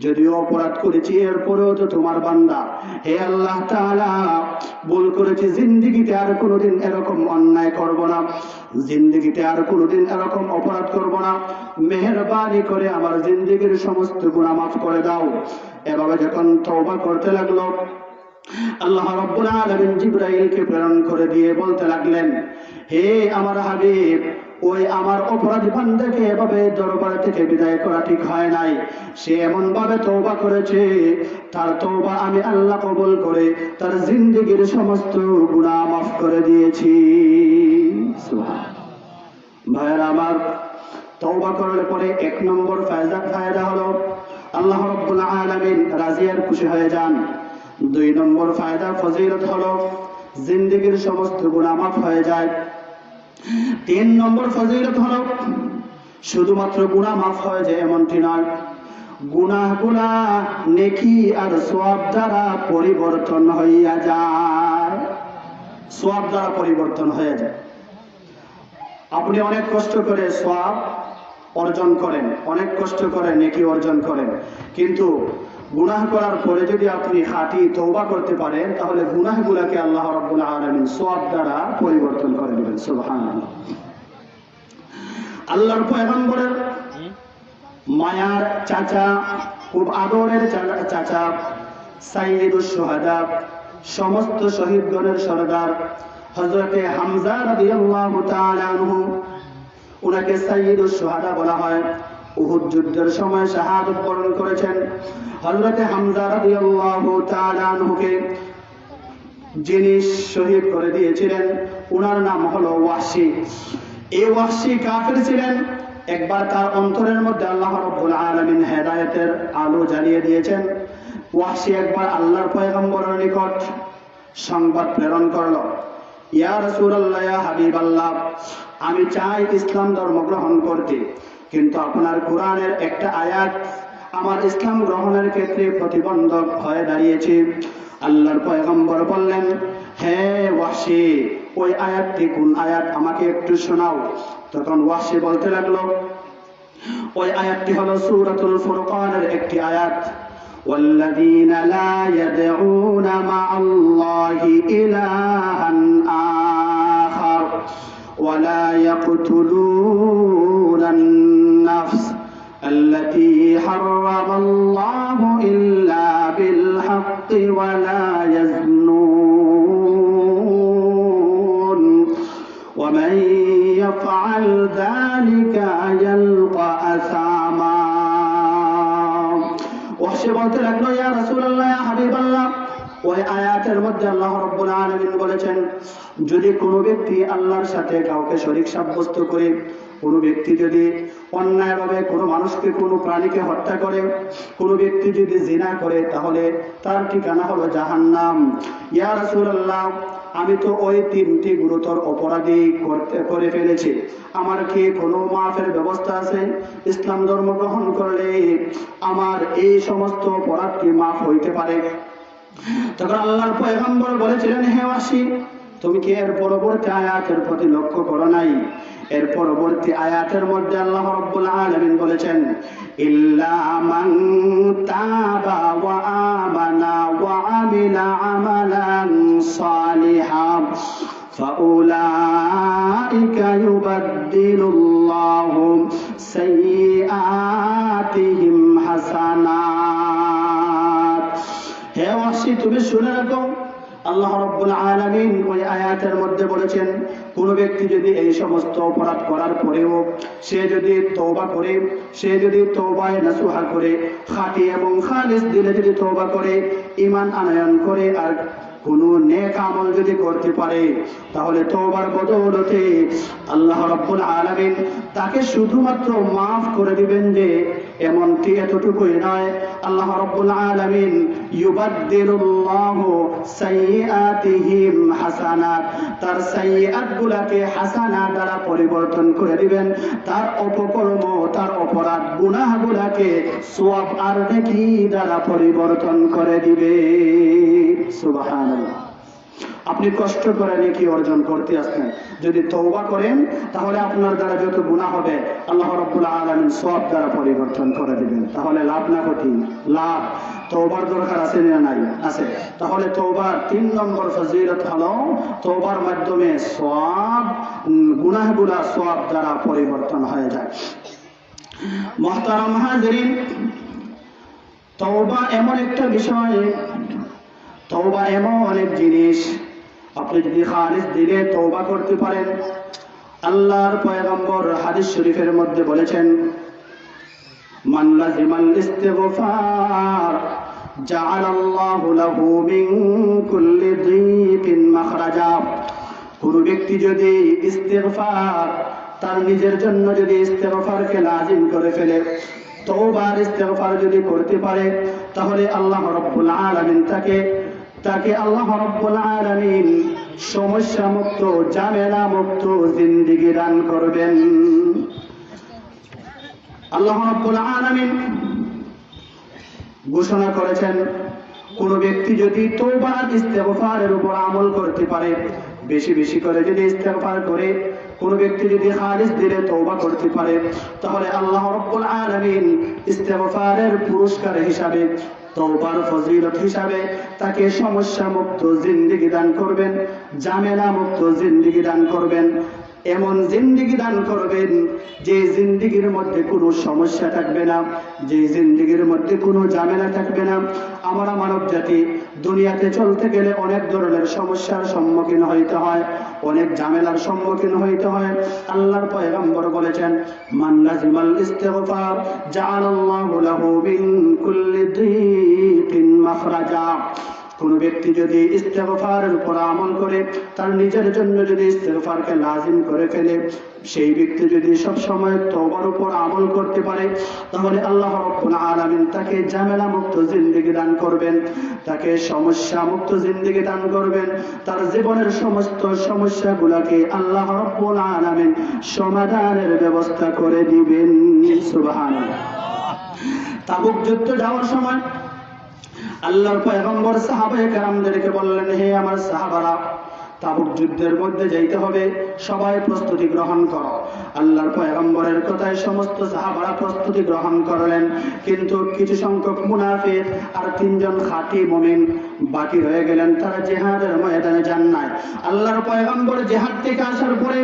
যদিও অপরাধ করেছি এরপরেও তো তোমার বান্দা। হে আল্লাহ তাআলা, ভুল করেছি, জিন্দেগিতে আর কোনোদিন এরকম অন্যায় করব না, জিন্দেগিতে আর কোনোদিন এরকম অপরাধ করব না। মেহেরবানি করে আমার জিন্দেগির সমস্ত গুনাহ মাফ করে দাও। এভাবে যখন তওবা করতে লাগলো, আল্লাহ রাব্বুল আলামিন জিবরাইলকে প্রেরণ করে দিয়ে বলতে লাগলেন, হে আমার হাবিব, ওই আমার অপরাধী বান্দাকে এভাবে দরবার থেকে বিদায় করা ঠিক হয় নাই। সে এমন ভাবে তওবা করেছে, তার তওবা আমি আল্লাহ কবুল করে তার জিন্দেগীর সমস্ত গুনাহ মাফ করে দিয়েছি। সুবহানাল্লাহ। ভাইরা আমার, তওবা করার পরে এক নম্বর ফায়দা হলো আল্লাহ রাব্বুল আলামিন রাজি আর খুশি হয়ে যান। দুই নম্বর ফায়দা ফজিলত হলো জিন্দেগীর সমস্ত গুনাহ মাফ হয়ে যায়। তিন নম্বর ফজিলত হলো শুধুমাত্র গুনাহ মাফ হয়ে যায় এমনটি নয়, গুনাহগুলা নেকি আর সওয়াব দ্বারা পরিবর্তন হইয়া যায়। সওয়াব দ্বারা পরিবর্তন হয়ে যায়। আপনি অনেক কষ্ট করে সওয়াব অর্জন করেন, অনেক কষ্ট করে নেকি অর্জন করেন, কিন্তু গুনাহ করার পরে যদি আপনি খাঁটি তওবা করতে পারেন তাহলে গুনাহগুলোকে আল্লাহ রাব্বুল আলামিন সওয়াব দ্বারা পরিবর্তন করে দিবেন। সুবহানাল্লাহ। আল্লাহর পয়গম্বরের মায়ার চাচা, খুব আদরের চাচা, সাইয়্যিদুশ শুহাদা, সমস্ত শহীদগণের সরদার হযরতে হামজা রাদিয়াল্লাহু তাআলা আনহু, উনাকে সাইয়্যিদুশ শুহাদা বলা হয়। উহুদ যুদ্ধের সময় শাহাদাত বরণ করেছেন। হযরতে হামজা রাদিয়াল্লাহু তাআলা আনহুকে যিনি শহীদ করে দিয়েছিলেন উনার নাম হলো ওয়াহশী। এই ওয়াহশী কাফের ছিলেন। একবার তার অন্তরের মধ্যে আল্লাহ রাব্বুল আলামিন হেদায়েতের আলো জ্বালিয়ে দিয়েছেন। ওয়াহশী একবার আল্লাহর পয়গম্বরের নিকট সংবাদ প্রেরণ করলো, ইয়া রাসূলুল্লাহ, ইয়া হাবিবাল্লাহ, আমি চাই ইসলাম ধর্ম গ্রহণ করতে, কিন্তু আপনার কোরআনের একটা আয়াত আমার ইসলাম গ্রহণের ক্ষেত্রে প্রতিবন্ধক হয়ে দাঁড়িয়েছে। আল্লাহর পয়গম্বর বললেন, হে ওয়াহশী, ওই আয়াতটি কোন আয়াত আমাকে একটু শোনাও। তখন ওয়াহশী বলতে লাগলো, ওই আয়াতটি হলো সূরাতুল ফুরকানের একটি আয়াত, ওয়াল্লাযীনা লা ইয়াদউনা মা'আল্লাহি ইলাহান আখার ওয়া লা ইয়াকতুলুনান নাফস التي حرم الله إلا بالحق ولا يزنون ومن يفعل ذلك يلقى أثاما। ওয়াহশী বলতে লাগলো, ইয়া রাসূলুল্লাহ, ইয়া হাবিবাল্লাহ, ওই আয়াতের মধ্যে আল্লাহ রাব্বুল আলামিন বলেছেন, যদি কোনো ব্যক্তি আল্লাহর সাথে কাউকে শরীক সাব্যস্ত করে, কোনো ব্যক্তি যদি অন্যায়ভাবে কোনো মানুষকে, কোনো প্রাণীকে হত্যা করে, কোনো ব্যক্তি যদি জিনা করে, তাহলে তার ঠিকানা হলো জাহান্নাম। ইয়া রাসূলুল্লাহ, আমি তো ওই তিনটি গুরুতর অপরাধী করে ফেলেছি, আমার কি কোনো মাফের ব্যবস্থা আছে? ইসলাম ধর্ম গ্রহণ করলে আমার এই সমস্ত অপরাধ কি মাফ হইতে পারে? তখন আল্লাহর পয়গম্বর বলেছিলেন, হে ওয়াহশী, তুমি কি এর পরবর্তী আয়াতের প্রতি লক্ষ্য করো নাই? এর পরবর্তী আয়াতের মধ্যে আল্লাহ রাব্বুল আলামিন বলেছেন, ইল্লা মান তাবা ওয়া আমানা ওয়া আমিলা আমালান সালিহান ফাউলাইকা ইউবাদদিলুল্লাহু সাইয়্যাতিহিম হাসানাত। হে ওয়াহশী, তুমি শুনে রাখো, আল্লাহ রাব্বুল আলামিন ওই আয়াতের মধ্যে বলেছেন, কোন ব্যক্তি যদি এই সমস্ত অপরাধ করার পরেও সে যদি তওবা করে, সে যদি তওবায়ে নাসুহা করে, খাঁটি এবং খালিস দিলে যদি তওবা করে, ঈমান আনয়ন করে, আর কোন নেক আমল যদি করতে পারে, তাহলে তওবার বদৌলতে আল্লাহ রাব্বুল আলামিন তাকে শুধুমাত্র মাফ করে দিবেন। যে এমনটি এতটুকুই নয়, আল্লাহ রাব্বুল আলামিন ইউবাদদিলুল্লাহু সাইয়্যাতিহিম হাসানাত, তার সাইয়্যাতগুলোকে হাসানাত দ্বারা পরিবর্তন করে দিবেন, তার অপকর্ম, তার অপরাধ গুনাহগুলোকে সওয়াব আর নেকি দ্বারা পরিবর্তন করে দিবে। সুবহানাল্লাহ। আপনি কষ্ট করে নেকি অর্জন করতে আসছেন, যদি তওবা করেন তাহলে আপনার দ্বারা যত গুনাহ হবে আল্লাহ রাব্বুল আলামিন সওয়াব দ্বারা পরিবর্তন করে দিবেন। তাহলে লাভ না ক্ষতি? লাভ। তওবার দরকার আছে না নাই? আছে। তাহলে তওবার 3 নম্বর ফজিলত হলো তওবার মাধ্যমে সওয়াব, গুনাহগুলা সওয়াব দ্বারা পরিবর্তন হয়ে যায়। মুহতারাম হাজিরিন, তওবা এমন একটা বিষয়, তওবা এমন অনেক জিনিস, আপনি যদি খালিস দিলে তওবা করতে পারেন, আল্লাহর পয়গম্বর হাদিস শরীফের মধ্যে বলেছেন, মান লাজিমাল ইস্তিগফার জাআলাল্লাহু লাহু মিন কুল্লি দীকিন মাখরাজা। কোন ব্যক্তি যদি ইস্তিগফার, তার নিজের জন্য যদি ইস্তিগফারকে লাজিম করে ফেলে, তওবার ইস্তিগফার যদি করতে পারে, তাহলে আল্লাহ রাব্বুল আলামিন তাকে আল্লাহ রাব্বুল আলামিন সমস্যা মুক্ত, ঝামেলা মুক্ত জিন্দেগি দান করবেন। আল্লাহ রাব্বুল আলামিন ঘোষণা করেছেন, কোন ব্যক্তি যদি তওবা ইস্তিগফারের উপর আমল করতে পারে, বেশি বেশি করে যদি ইস্তিগফার করে, কোন ব্যক্তি যদি খালিস দিলে তওবা করতে পারে, তাহলে আল্লাহ রাব্বুল আলামিন ইস্তিগফারের পুরস্কার হিসাবে, তওবার ফজিলত হিসাবে তাকে সমস্যা মুক্ত জিন্দেগি দান করবেন, ঝামেলা মুক্ত জিন্দেগি দান করবেন। এমন জিন্দেগি দান করবেন যে জিন্দেগির মধ্যে কোনো সমস্যা থাকবে না, যে জিন্দেগির মধ্যে কোনো ঝামেলা থাকবে না। আমরা মানব জাতি দুনিয়াতে চলতে গেলে অনেক ধরনের সমস্যার সম্মুখীন হইতে হয়, অনেক ঝামেলার সম্মুখীন হইতে হয়। আল্লাহর পয়গম্বর বলেছেন, মান লাজিমাল ইস্তিগফার জাআলাল্লাহু লাহু মিন কুল্লি দীকিন মাখরাজা। কোন ব্যক্তি যদি ইস্তিগফারের উপর আমল করে, তার নিজের জন্য যদি ইস্তিগফারকে লাজিম করে ফেলে, সেই ব্যক্তি যদি সব সময় তওবার উপর আমল করতে পারে, তাহলে আল্লাহ রাব্বুল আলামিন তাকে ঝামেলা মুক্ত জিন্দেগি দান করবেন, তাকে সমস্যা মুক্ত জিন্দেগি দান করবেন। তার জীবনের সমস্ত সমস্যাগুলোকে আল্লাহ রাব্বুল আলামিন সমাধানের ব্যবস্থা করে দিবেন। সুবহানাল্লাহ। তাবুক যুদ্ধ যাওয়ার সময় আল্লাহর পয়গম্বর সাহাবায়ে কেরামদেরকে বললেন, হে আমার সাহাবারা, তাবুক যুদ্ধের মধ্যে যাইতে হবে, সবাই প্রস্তুতি গ্রহণ করো। আল্লাহর পয়গম্বরের কথায় সমস্ত সাহাবারা প্রস্তুতি গ্রহণ করলেন, কিন্তু কিছু সংখ্যক মুনাফিক আর 3 জন খাঁটি মুমিন বাকি রয়ে গেলেন, তারা জিহাদের ময়দানে যান নাই। আল্লাহর পয়গম্বর জিহাদ থেকে আসার পরে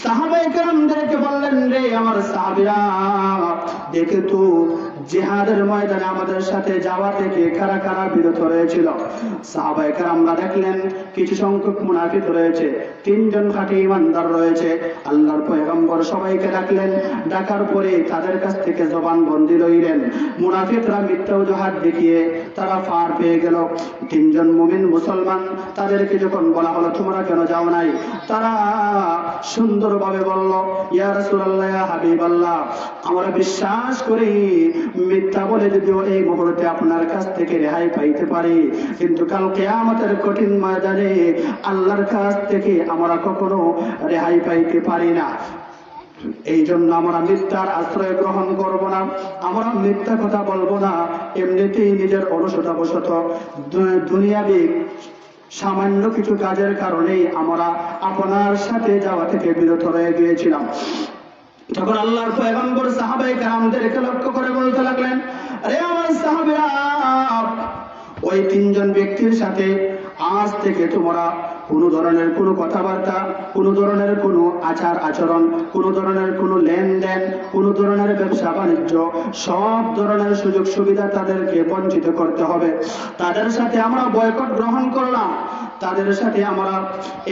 সাহাবায়ে কেরামদেরকে বললেন, রে আমার সাহাবীরা, দেখে তো জিহাদের ময়দানে আমাদের সাথে যাওয়া থেকে কারা কারা বিরত রয়েছিল। সাহাবায়ে কেরামরা দেখলেন কিছু সংখ্যক মুনাফিক রয়েছে, 3 জন খাঁটি ঈমানদার রয়েছে। আল্লাহর পয়গম্বর সবাইকে ডাকলেন, ডাকার পরে তাদের কাছ থেকে জবানবন্দি লইলেন। মুনাফিকরা মিথ্যা অজুহাত দেখিয়ে তারা পার পেয়ে গেল। 3 জন মুমিন মুসলমান, তাদেরকে যখন বলা হলো তোমরা কেন যাও নাই, তারা সুন্দরভাবে বলল, ইয়া রাসূলুল্লাহ, ইয়া হাবিবাল্লাহ, আমরা বিশ্বাস করি মিথ্যা বলে যদিও এই মুহূর্তে আপনার কাছ থেকে রেহাই পাইতে পারি, কিন্তু কাল কিয়ামতের কঠিন ময়দানে আল্লাহর কাছ থেকে আমরা কখনো রেহাই পাইতে পারি না। এই জন্য আমরা মিথ্যার আশ্রয় গ্রহণ করব না, আমরা মিথ্যা কথা বলবো না। এমনিতেই নিজের অলসতাবশত দুনিয়াবি সামান্য কিছু কাজের কারণেই আমরা আপনার সাথে যাওয়া থেকে বিরত রয়ে গিয়েছিলাম। তখন আল্লাহর পয়গম্বর সাহাবায়ে কেরামদেরকে লক্ষ্য করে বলতে লাগলেন, আরে আমার সাহাবীরা, ওই 3 জন ব্যক্তির সাথে আজ থেকে তোমরা কোন ধরনের কোনো কথাবার্তা, কোন ধরনের কোনো আচার আচরণ, কোন ধরনের কোনো লেনদেন, কোন ধরনের ব্যবসা বাণিজ্য, সব ধরনের সুযোগ সুবিধা তাদেরকে বঞ্চিত করতে হবে। তাদের সাথে আমরা বয়কট গ্রহণ করলাম, তাদের সাথে আমরা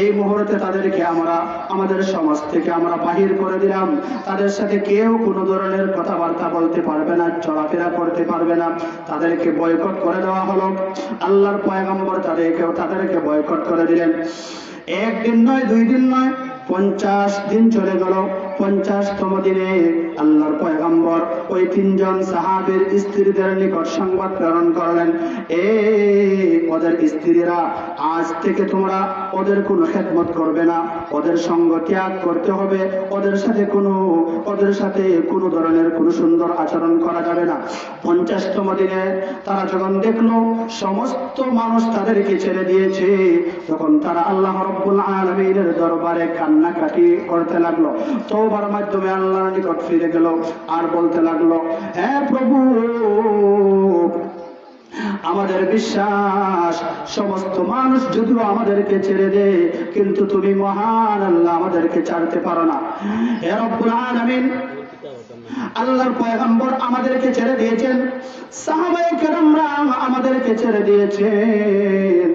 এই মুহূর্তে তাদেরকে আমরা আমাদের সমাজ থেকে আমরা বাহির করে দিলাম। তাদের সাথে কেউ কোনো ধরনের কথাবার্তা বলতে পারবে না, চলাফেরা করতে পারবে না, তাদেরকে বয়কট করে দেওয়া হলো। আল্লাহর পয়গম্বর তাদেরকে বয়কট করে দিলেন। 1 দিন নয়, 2 দিন নয়, 50 দিন চলে গেল। 50তম দিনে আল্লাহর পয়গম্বর ওই 3 জন সাহাবীর স্ত্রীদের নিকট সংবাদ প্রেরণ করলেন, ওদের স্ত্রীরা, আজ থেকে তোমরা ওদের কোনো খেদমত করবে না, ওদের সঙ্গ ত্যাগ করতে হবে, ওদের সাথে কোনো ধরনের কোনো সুন্দর আচরণ করা যাবে না। 50তম দিনে তারা যখন দেখলো সমস্ত মানুষ তাদেরকে ছেড়ে দিয়েছে, তখন তারা আল্লাহ রাব্বুল আলামিনের দরবারে কান্নাকাটি করতে লাগলো, তওবার মাধ্যমে আল্লাহর নিকট ফিরে গেল আর বলতে লাগলো, হে প্রভু, আমাদের বিশ্বাস সমস্ত মানুষ যদিও আমাদেরকে ছেড়ে দেয়, কিন্তু তুমি মহান আল্লাহ আমাদেরকে ছাড়তে পারো না। হে রব্বুল আলামিন, আল্লাহর পয়গম্বর আমাদেরকে ছেড়ে দিয়েছেন, সাহাবায়ে কেরামরা আমাদেরকে ছেড়ে দিয়েছেন,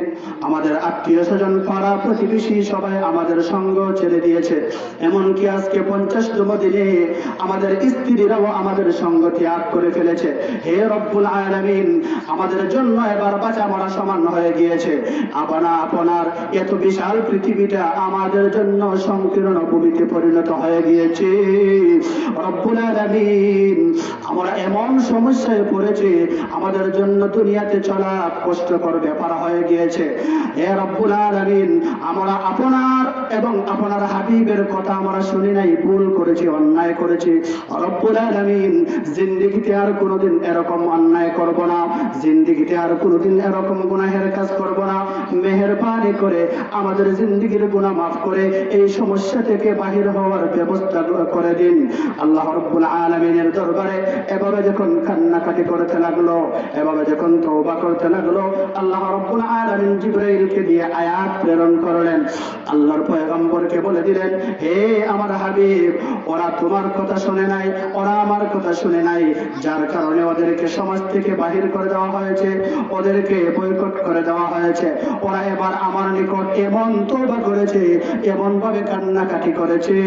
আমাদের আত্মীয় স্বজন পাড়া প্রতিবেশী সবাই আমাদের সঙ্গ ছেড়ে দিয়েছে। এমনকি আজকে 50তম দিনে আমাদের স্ত্রীরাও আমাদের সঙ্গ ত্যাগ করে ফেলেছে। হে রব্বুল আলামিন, আমাদের জন্য এবার বাঁচা মরা সমান হয়ে গিয়েছে। আপনার এত বিশাল পৃথিবীটা আমাদের জন্য সংকীর্ণ ভূমিতে পরিণত হয়ে গিয়েছে। রব্বুল আলামিন, আমরা এমন সমস্যায় পড়েছি, আমাদের জন্য দুনিয়াতে চলা কষ্টকর ব্যাপার হয়ে গিয়েছে। হে রব্বুল আলামিন, আমরা আপনার এবং আপনার হাবিবের কথা আমরা শুনি নাই, ভুল করেছি, অন্যায় করেছি। রব্বুল আলামিন, জিন্দেগিতে আর কোনোদিন এরকম অন্যায় করব না, জিন্দেগিতে আর কোনোদিন এরকম গুনাহের কাজ করব না। মেহেরবানি করে আমাদের জিন্দেগির গুনাহ মাফ করে এই সমস্যা থেকে বাহির হওয়ার ব্যবস্থা করে দিন। আল্লাহ রব্বুল আলামিনের দরবারে এভাবে যখন কান্নাকাটি করতে লাগলো, এভাবে যখন তওবা করতে লাগলো, আল্লাহ রব্বুল আলামিন জিবরাইলকে দিয়ে আয়াত প্রেরণ করলেন। আল্লাহর পয়গম্বরকে বলে দিলেন, হে আমার হাবিব, ওরা তোমার কথা শুনে নাই, ওরা আমার কথা শুনে নাই, যার কারণে ওদেরকে সমাজ থেকে বাহির করে দেওয়া হয়েছে, ওদেরকে বয়কট করে দেওয়া হয়েছে। ওরা এবার আমার নিকট এমন তওবা করেছে, এমন ভাবে কান্নাকাটি করেছে,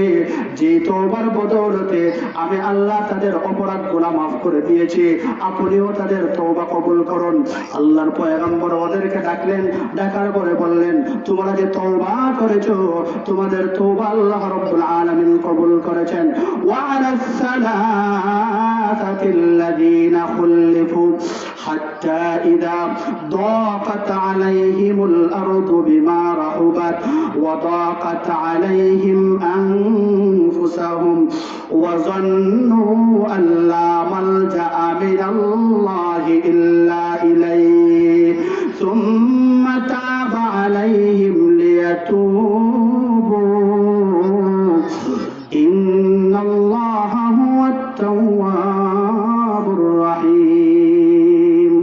যে তওবার বদৌলতে আমি আল্লাহ তাদের অপরাধগুলো মাফ করে দিয়েছি। আপনিও তাদের তওবা কবুল করুন। আল্লাহর পয়গম্বর ওদেরকে ডাকলেন, ডাকার পরে বললেন, তোমরা যে তওবা করেছো, তোমাদের তওবা আল্লাহ রাব্বুল আলামিন কবুল করেছেন। ওয়া আলাস সালাসাতিল্লাযীনা খুল্লিফু হাত্তা ইযা দাকাত আলাইহিমুল আরদু বিমা রাহুবাত ওয়া দাকাত আলাইহিম আনফুসাহুম ওয়া যান্নু আল্লা মালজাআ মিনাল্লাহি ইল্লা ইলাইহি সুম্মা তাবা আলাইহিম লিয়াতুবু ইন্নাল্লাহা হুয়াত তাওয়াবুর রহিম।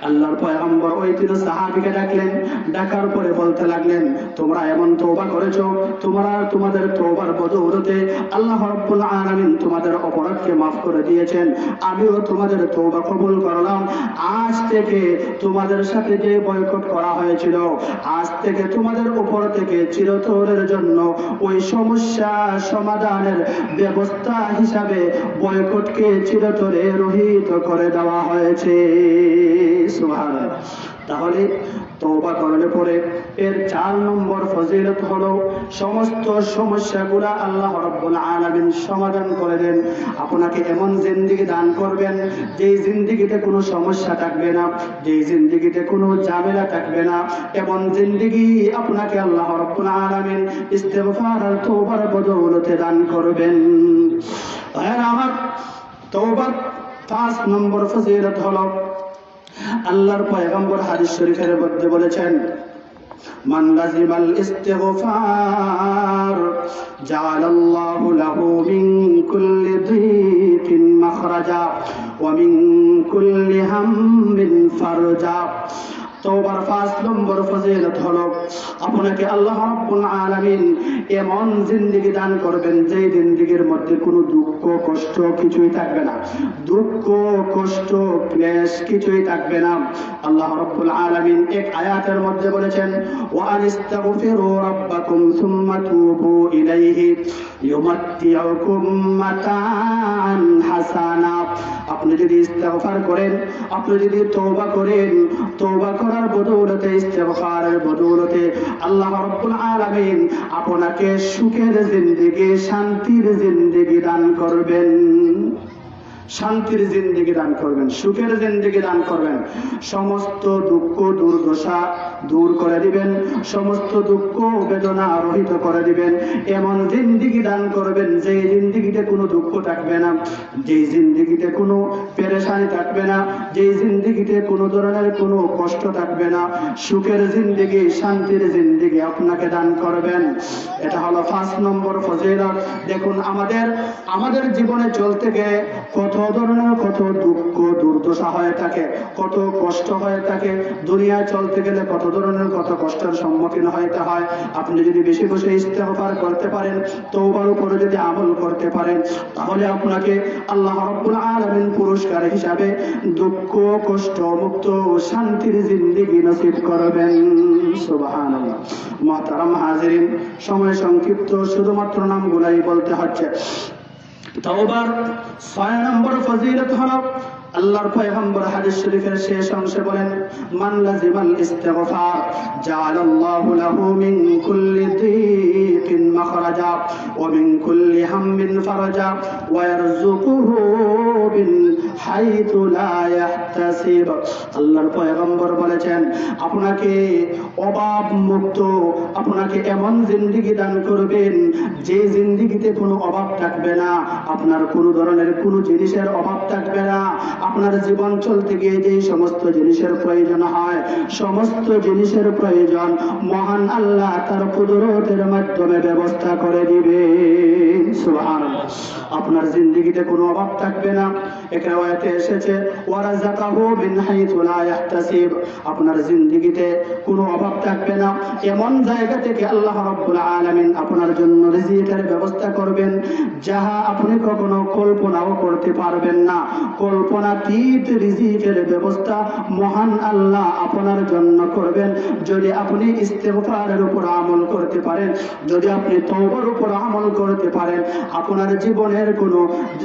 আল্লাহর পয়গম্বর ওই তিন সাহাবীকে ডাকলেন, ডাকার পরে বলতে লাগলেন, তোমরা এমন তওবা করেছো, তোমাদের তওবার বদৌলতে আল্লাহ রাব্বুল আলামিন তোমাদের অপরাধকে মাফ করে দিয়েছেন। আমিও তোমাদের তওবা কবুল করলাম। আজ থেকে তোমাদের সাথে যে বয়কট করা হয়েছিল, আজ থেকে তোমাদের উপর থেকে চিরতরের জন্য ওই সমস্যা সমাধানের ব্যবস্থা হিসাবে বয়কটকে চিরতরে রহিত করে দেওয়া হয়েছে। সুবহানাল্লাহ। তাহলে তওবা করলে পরে এর 4 নম্বর ফজিলত হলো সমস্ত সমস্যাগুলো আল্লাহ রাব্বুল আলামিন সমাধান করে দেন। আপনাকে এমন জিন্দেগি দান করবেন, যেই জিন্দেগিতে কোনো সমস্যা থাকবে না, যেই জিন্দেগিতে কোনো ঝামেলা থাকবে না। এমন জিন্দেগি আপনাকে আল্লাহ রাব্বুল আলামিন ইস্তিগফার আর তওবার বদৌলতে দান করবেন। আর আমার তওবার 5 নম্বর ফজিলত হলো, আল্লাহর পয়গম্বর হাদিস শরীফের মধ্যে বলেছেন, মান লাজিমাল ইস্তিগফার জাআলাল্লাহু লাহু মিন কুল্লি দীকিন মাখরাজা ওয়া মিন কুল্লি হাম্মিন ফারজা। তওবার 5 নম্বর ফজিলত হলো, আপনাকে আল্লাহ রাব্বুল আলামিন এমন জিন্দেগি দান করবেন, যে জিন্দেগির মধ্যে কোনো দুঃখ কষ্ট কিছুই থাকবে না, দুঃখ কষ্ট ক্লেশ কিছুই থাকবে না। আল্লাহ রাব্বুল আলামিন এক আয়াতের মধ্যে বলেছেন, ওয়া আনিস্তাগফিরু রাব্বাকুম সুম্মা তুবু ইলাইহি ইউমাত্তিউকুম মাতাআন হাসানা। আপনি যদি ইস্তিগফার করেন, আপনি যদি তওবা করেন, তওবা করার বদৌলতে, ইস্তিগফারের বদৌলতে আল্লাহ রাব্বুল আলামিন আপনাকে সুখের জিন্দেগি, শান্তির জিন্দেগি দান করবেন। শান্তির জিন্দেগি দান করবেন, সুখের জিন্দেগি দান করবেন। সমস্ত দুঃখ দুর্দশা দূর করে দিবেন, সমস্ত দুঃখ বেদনা রহিত করে দিবেন। এমন জিন্দেগি দান করবেন, যে জিন্দেগিতে কোনো দুঃখ থাকবে না, যে জিন্দেগিতে কোনো পেরেশানি থাকবে না, যে জিন্দেগিতে কোনো ধরনের কোনো কষ্ট থাকবে না। সুখের জিন্দেগি, শান্তির জিন্দেগি আপনাকে দান করবেন। এটা হলো 5 নম্বর ফজিলত। দেখুন, আমাদের জীবনে চলতে গিয়ে কত কত ধরনের কত দুঃখ দুর্দশা হয়ে থাকে, কত কষ্ট হয়ে থাকে, দুনিয়ায় চলতে গেলে কত ধরনের কত কষ্টের সম্মুখীন হইতে হয়। আপনি যদি বেশি বসে ইস্তেগফার করতে পারেন, তওবার উপরে যদি আমল করতে পারেন, তাহলে আপনাকে আল্লাহ রাব্বুল আলামিন পুরস্কার হিসাবে দুঃখ কষ্ট মুক্ত শান্তির জিন্দেগি নসিব করবেন। সুবহানাল্লাহ। মুহতারাম হাজিরিন, সময় সংক্ষিপ্ত, শুধুমাত্র নামগুলাই বলতে হচ্ছে। তওবার 6 নম্বর ফজিলত হলো, আল্লাহর পয়গম্বর হাদিস শরীফের শেষ অংশে বলেন, মান লাজিমাল ইস্তিগফার জাআলাল্লাহু লাহু মিন কুল্লি দীকিন মাখরাজা ওয়া মিন কুল্লি হাম্মিন ফারাজা ওয়া ইয়ারযুকুহু মিন হাইতু লা ইয়াহতাসিব। আল্লাহর পয়গম্বর বলেছেন, আপনাকে অভাব মুক্ত, আপনাকে এমন জিন্দেগি দান করবেন যে জিন্দেগিতে কোনো অভাব থাকবে না, আপনার কোনো ধরনের কোনো জিনিসের অভাব থাকবে না। আপনার জীবন চলতে গিয়ে যে সমস্ত জিনিসের প্রয়োজন হয়, সমস্ত জিনিসের প্রয়োজন মহান আল্লাহ তার কুদরতের মাধ্যমে ব্যবস্থা করে দিবে। সুবহানাল্লাহ। আপনার জিন্দেগিতে কোনো অভাব থাকবে না। এখানে আয়াতে এসেছে ওয়ারাযাকাহু মিন হাইতু লা ইয়াহতাসিব। আপনার জিন্দেগিতে কোনো অভাব থাকবে না, এমন জায়গা থেকে আল্লাহ রাব্বুল আলামিন আপনার জন্য রিজিকের ব্যবস্থা করবেন যাহা আপনি কখনো কল্পনাও করতে পারবেন না। কল্পনাতীত রিজিকের ব্যবস্থা মহান আল্লাহ আপনার জন্য করবেন যদি আপনি ইস্তেগফারের উপর আমল করতে পারেন, যদি আপনি তওবার উপর আমল করতে পারেন। আপনার জীবনের কোনো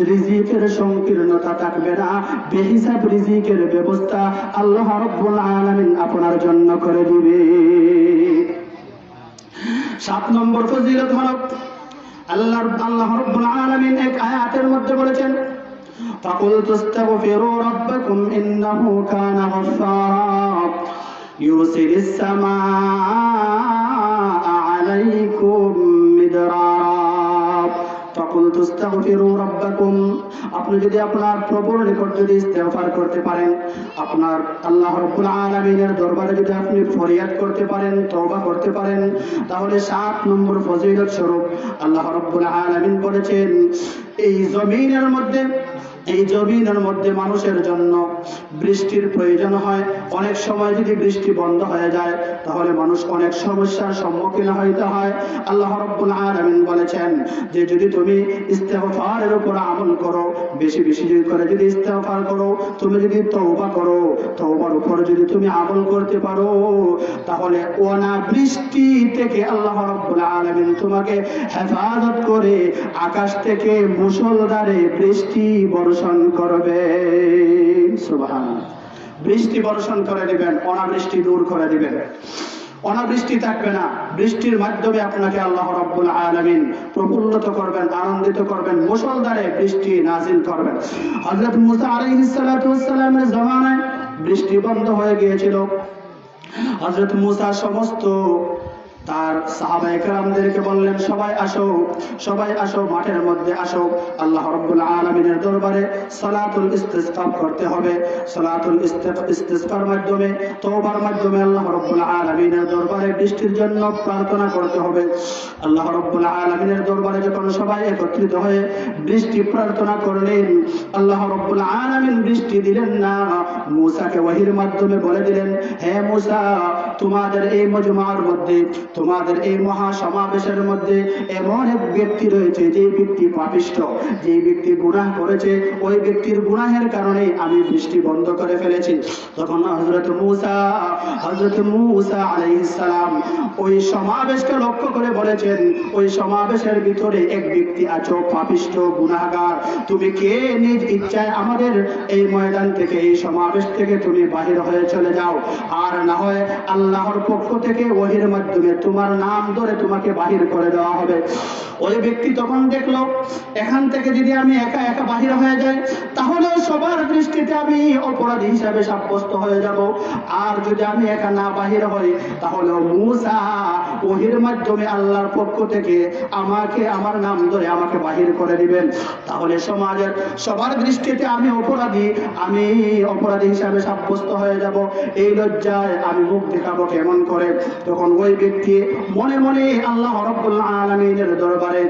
রিজিকের সংকীর্ণতা থাকবে না, বেহিসাব রিজিকের ব্যবস্থা আল্লাহ রাব্বুল আলামিন আপনার জন্য করে দিবে। 7 নম্বর ফজিলত হলো, আল্লাহ রাব্বুল আলামিন এক আয়াতের মধ্যে বলেছেন, فَقُلْتُ اسْتَغْفِرُوا رَبَّكُمْ إِنَّهُ كَانَ غَفَّارًا يُرْسِلِ السَّمَاءَ عَلَيْكُمْ مِدْرَارًا فَقُلْتُ اسْتَغْفِرُوا رَبَّكُمْ। আপনি যদি আপনার প্রভুর নিকট যদি ইস্তেগফার করতে পারেন, আপনার আল্লাহ রাব্বুল আলামিনের দরবারে যদি আপনি ফরিয়াদ করতে পারেন, তওবা করতে পারেন, তাহলে 7 নম্বর ফজিলত স্বরূপ আল্লাহ রাব্বুল আলামিন বলেছেন, এই জমিনের মধ্যে মানুষের জন্য বৃষ্টির প্রয়োজন হয়। অনেক সময় যদি বৃষ্টি বন্ধ হয়ে যায় তাহলে মানুষ অনেক সমস্যার সম্মুখীন হইতে হয়। আল্লাহ রাব্বুল আলামিন বলেছেন যে যদি তুমি ইস্তেগফারের উপর আমল করো, বেশি বেশি করে যদি ইস্তেগফার করো, তুমি যদি তওবা করো, তওবার উপর যদি তুমি আমল করতে পারো, তাহলে অনাবৃষ্টি থেকে আল্লাহ রাব্বুল আলামিন তোমাকে হেফাজত করে আকাশ থেকে মুষলধারে বৃষ্টি বর্ষণ করবে। সুবহানাল্লাহ। বৃষ্টি বর্ষণ করে দিবেন, অনাবৃষ্টি দূর করে দিবেন, অনাবৃষ্টি থাকবে না। বৃষ্টির মাধ্যমে আপনাকে আল্লাহ রাব্বুল আলামিন প্রফুল্লিত করবেন, আনন্দিত করবেন, মুষলধারে বৃষ্টি নাজিল করবেন। হযরত মুসা আলাইহিস সালাতু ওয়াস সালামের জামানায় বৃষ্টি বন্ধ হয়ে গিয়েছিল। হযরত মুসা সমস্ত তার সাহাবায়ে কেরামদেরকে বললেন, সবাই আসো মাঠের মধ্যে আসো, আল্লাহ রাব্বুল আলামিনের দরবারে সালাতুল ইস্তিসকা করতে হবে। সালাতুল ইস্তিসকার মাধ্যমে, তওবার মাধ্যমে আল্লাহ রাব্বুল আলামিনের দরবারে বৃষ্টির জন্য প্রার্থনা করতে হবে। আল্লাহ রাব্বুল আলামিনের দরবারে যখন সবাই একত্রিত হয়ে বৃষ্টি প্রার্থনা করলেন, আল্লাহ রাব্বুল আলামিন বৃষ্টি দিলেন না। মুসাকে ওহীর মাধ্যমে বলে দিলেন, হে মুসা, তোমাদের এই মজমার মধ্যে, তোমাদের এই মহাসমাবেশের মধ্যে এমন এক ব্যক্তি রয়েছে যে ব্যক্তি পাপিষ্ঠ, যে ব্যক্তি গুনাহ করেছে, ওই ব্যক্তির গুনাহের কারণে আমি বৃষ্টি বন্ধ করে ফেলেছি। তখন হযরত মূসা আলাইহিস সালাম ওই সমাবেশকে লক্ষ্য করে বলেছেন, ওই সমাবেশের ভিতরে এক ব্যক্তি আছো পাপিষ্ঠ গুনাহগার, তুমি কে নিজ ইচ্ছায় আমাদের এই ময়দান থেকে, এই সমাবেশ থেকে তুমি বাহির হয়ে চলে যাও, আর না হয় আল্লাহর পক্ষ থেকে ওহীর মাধ্যমে তোমার নাম ধরে তোমাকে বাহির করে দেওয়া হবে। ওই ব্যক্তি তখন দেখলো, এখান থেকে যদি আমি একা একা বাহির হয়ে যাই তাহলে সবার দৃষ্টিতে আমি অপরাধী হিসাবে সাব্যস্ত হয়ে যাব, আর যদি আমি একা না বাহির হই তাহলে মূসা ওহীর মাধ্যমে আল্লাহর পক্ষ থেকে আমাকে, আমার নাম ধরে আমাকে বাহির করে দিবেন, তাহলে সমাজের সবার দৃষ্টিতে আমি অপরাধী হিসাবে সাব্যস্ত হয়ে যাব। এই লজ্জায় আমি মুখ দেখাবো বাঁচাবো কেমন করে? তখন ওই ব্যক্তি মনে মনে আল্লাহ রাব্বুল আলামিনের দরবারে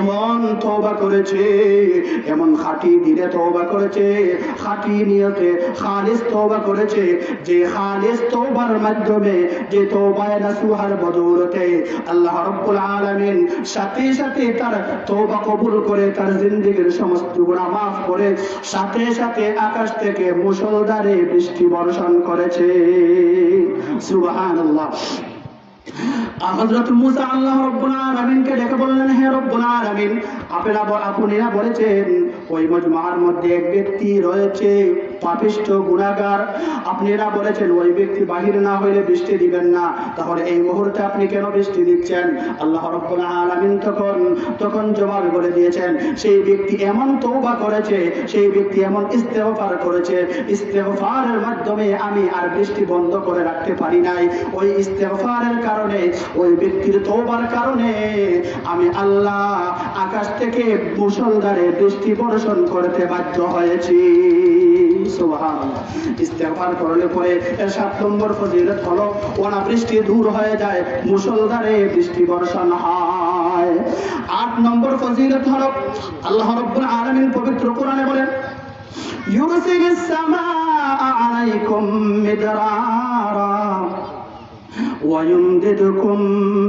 এমন তওবা করেছে, এমন খাঁটি দিলে তওবা করেছে, খাঁটি নিয়তে খালিস তওবা করেছে, যে খালিস তওবার মাধ্যমে, যে তওবায়ে নাসুহার বদৌলতে আল্লাহ রাব্বুল আলামিন সাথে সাথে তার তওবা কবুল করে তার জিন্দেগীর সমস্ত গুনাহ মাফ করে সাথে সাথে আকাশ থেকে মুষলধারে বৃষ্টি বর্ষণ করেছে। সুবহানাল্লাহ। হযরত মুসা আল্লাহ রাব্বুল আলামিনকে ডেকে বললেন, হে রব্বুল আলামিন, আপনারা বলেছেন ওই মজমার মধ্যে এক ব্যক্তি রয়েছে পাপিষ্ঠ গুনাহগার, আপনারা বলেছেন ওই ব্যক্তি বাহির না হইলে বৃষ্টি দিবেন না, তাহলে এই মুহূর্তে আপনি কেন বৃষ্টি দিচ্ছেন? আল্লাহ রাব্বুল আলামিন তখন জবাব বলে দিয়েছেন, সেই ব্যক্তি এমন তওবা করেছে, সেই ব্যক্তি এমন ইস্তেগফার করেছে, ইস্তেগফারের মাধ্যমে আমি আর বৃষ্টি বন্ধ করে রাখতে পারি নাই। ওই ইস্তেগফারের কারণে, ওই ব্যক্তির তওবার কারণে আমি আল্লাহ আকাশ থেকে মুষলধারে বৃষ্টি বর্ষণ করতে বাধ্য হয়েছি। সুবহানাল্লাহ। ইস্তেগফার করলে পরে 7 নম্বর ফজিলত হলো অনাবৃষ্টি দূর হয়ে যায়, মুষলধারে বৃষ্টি বর্ষণ হয়। 8 নম্বর ফজিলত হলো আল্লাহ রাব্বুল আলামিন পবিত্র কোরআনে বলেন, ইউরসিলিস সামাআ আলাইকুম মিদরারা ওয়া ইউমদিদুকুম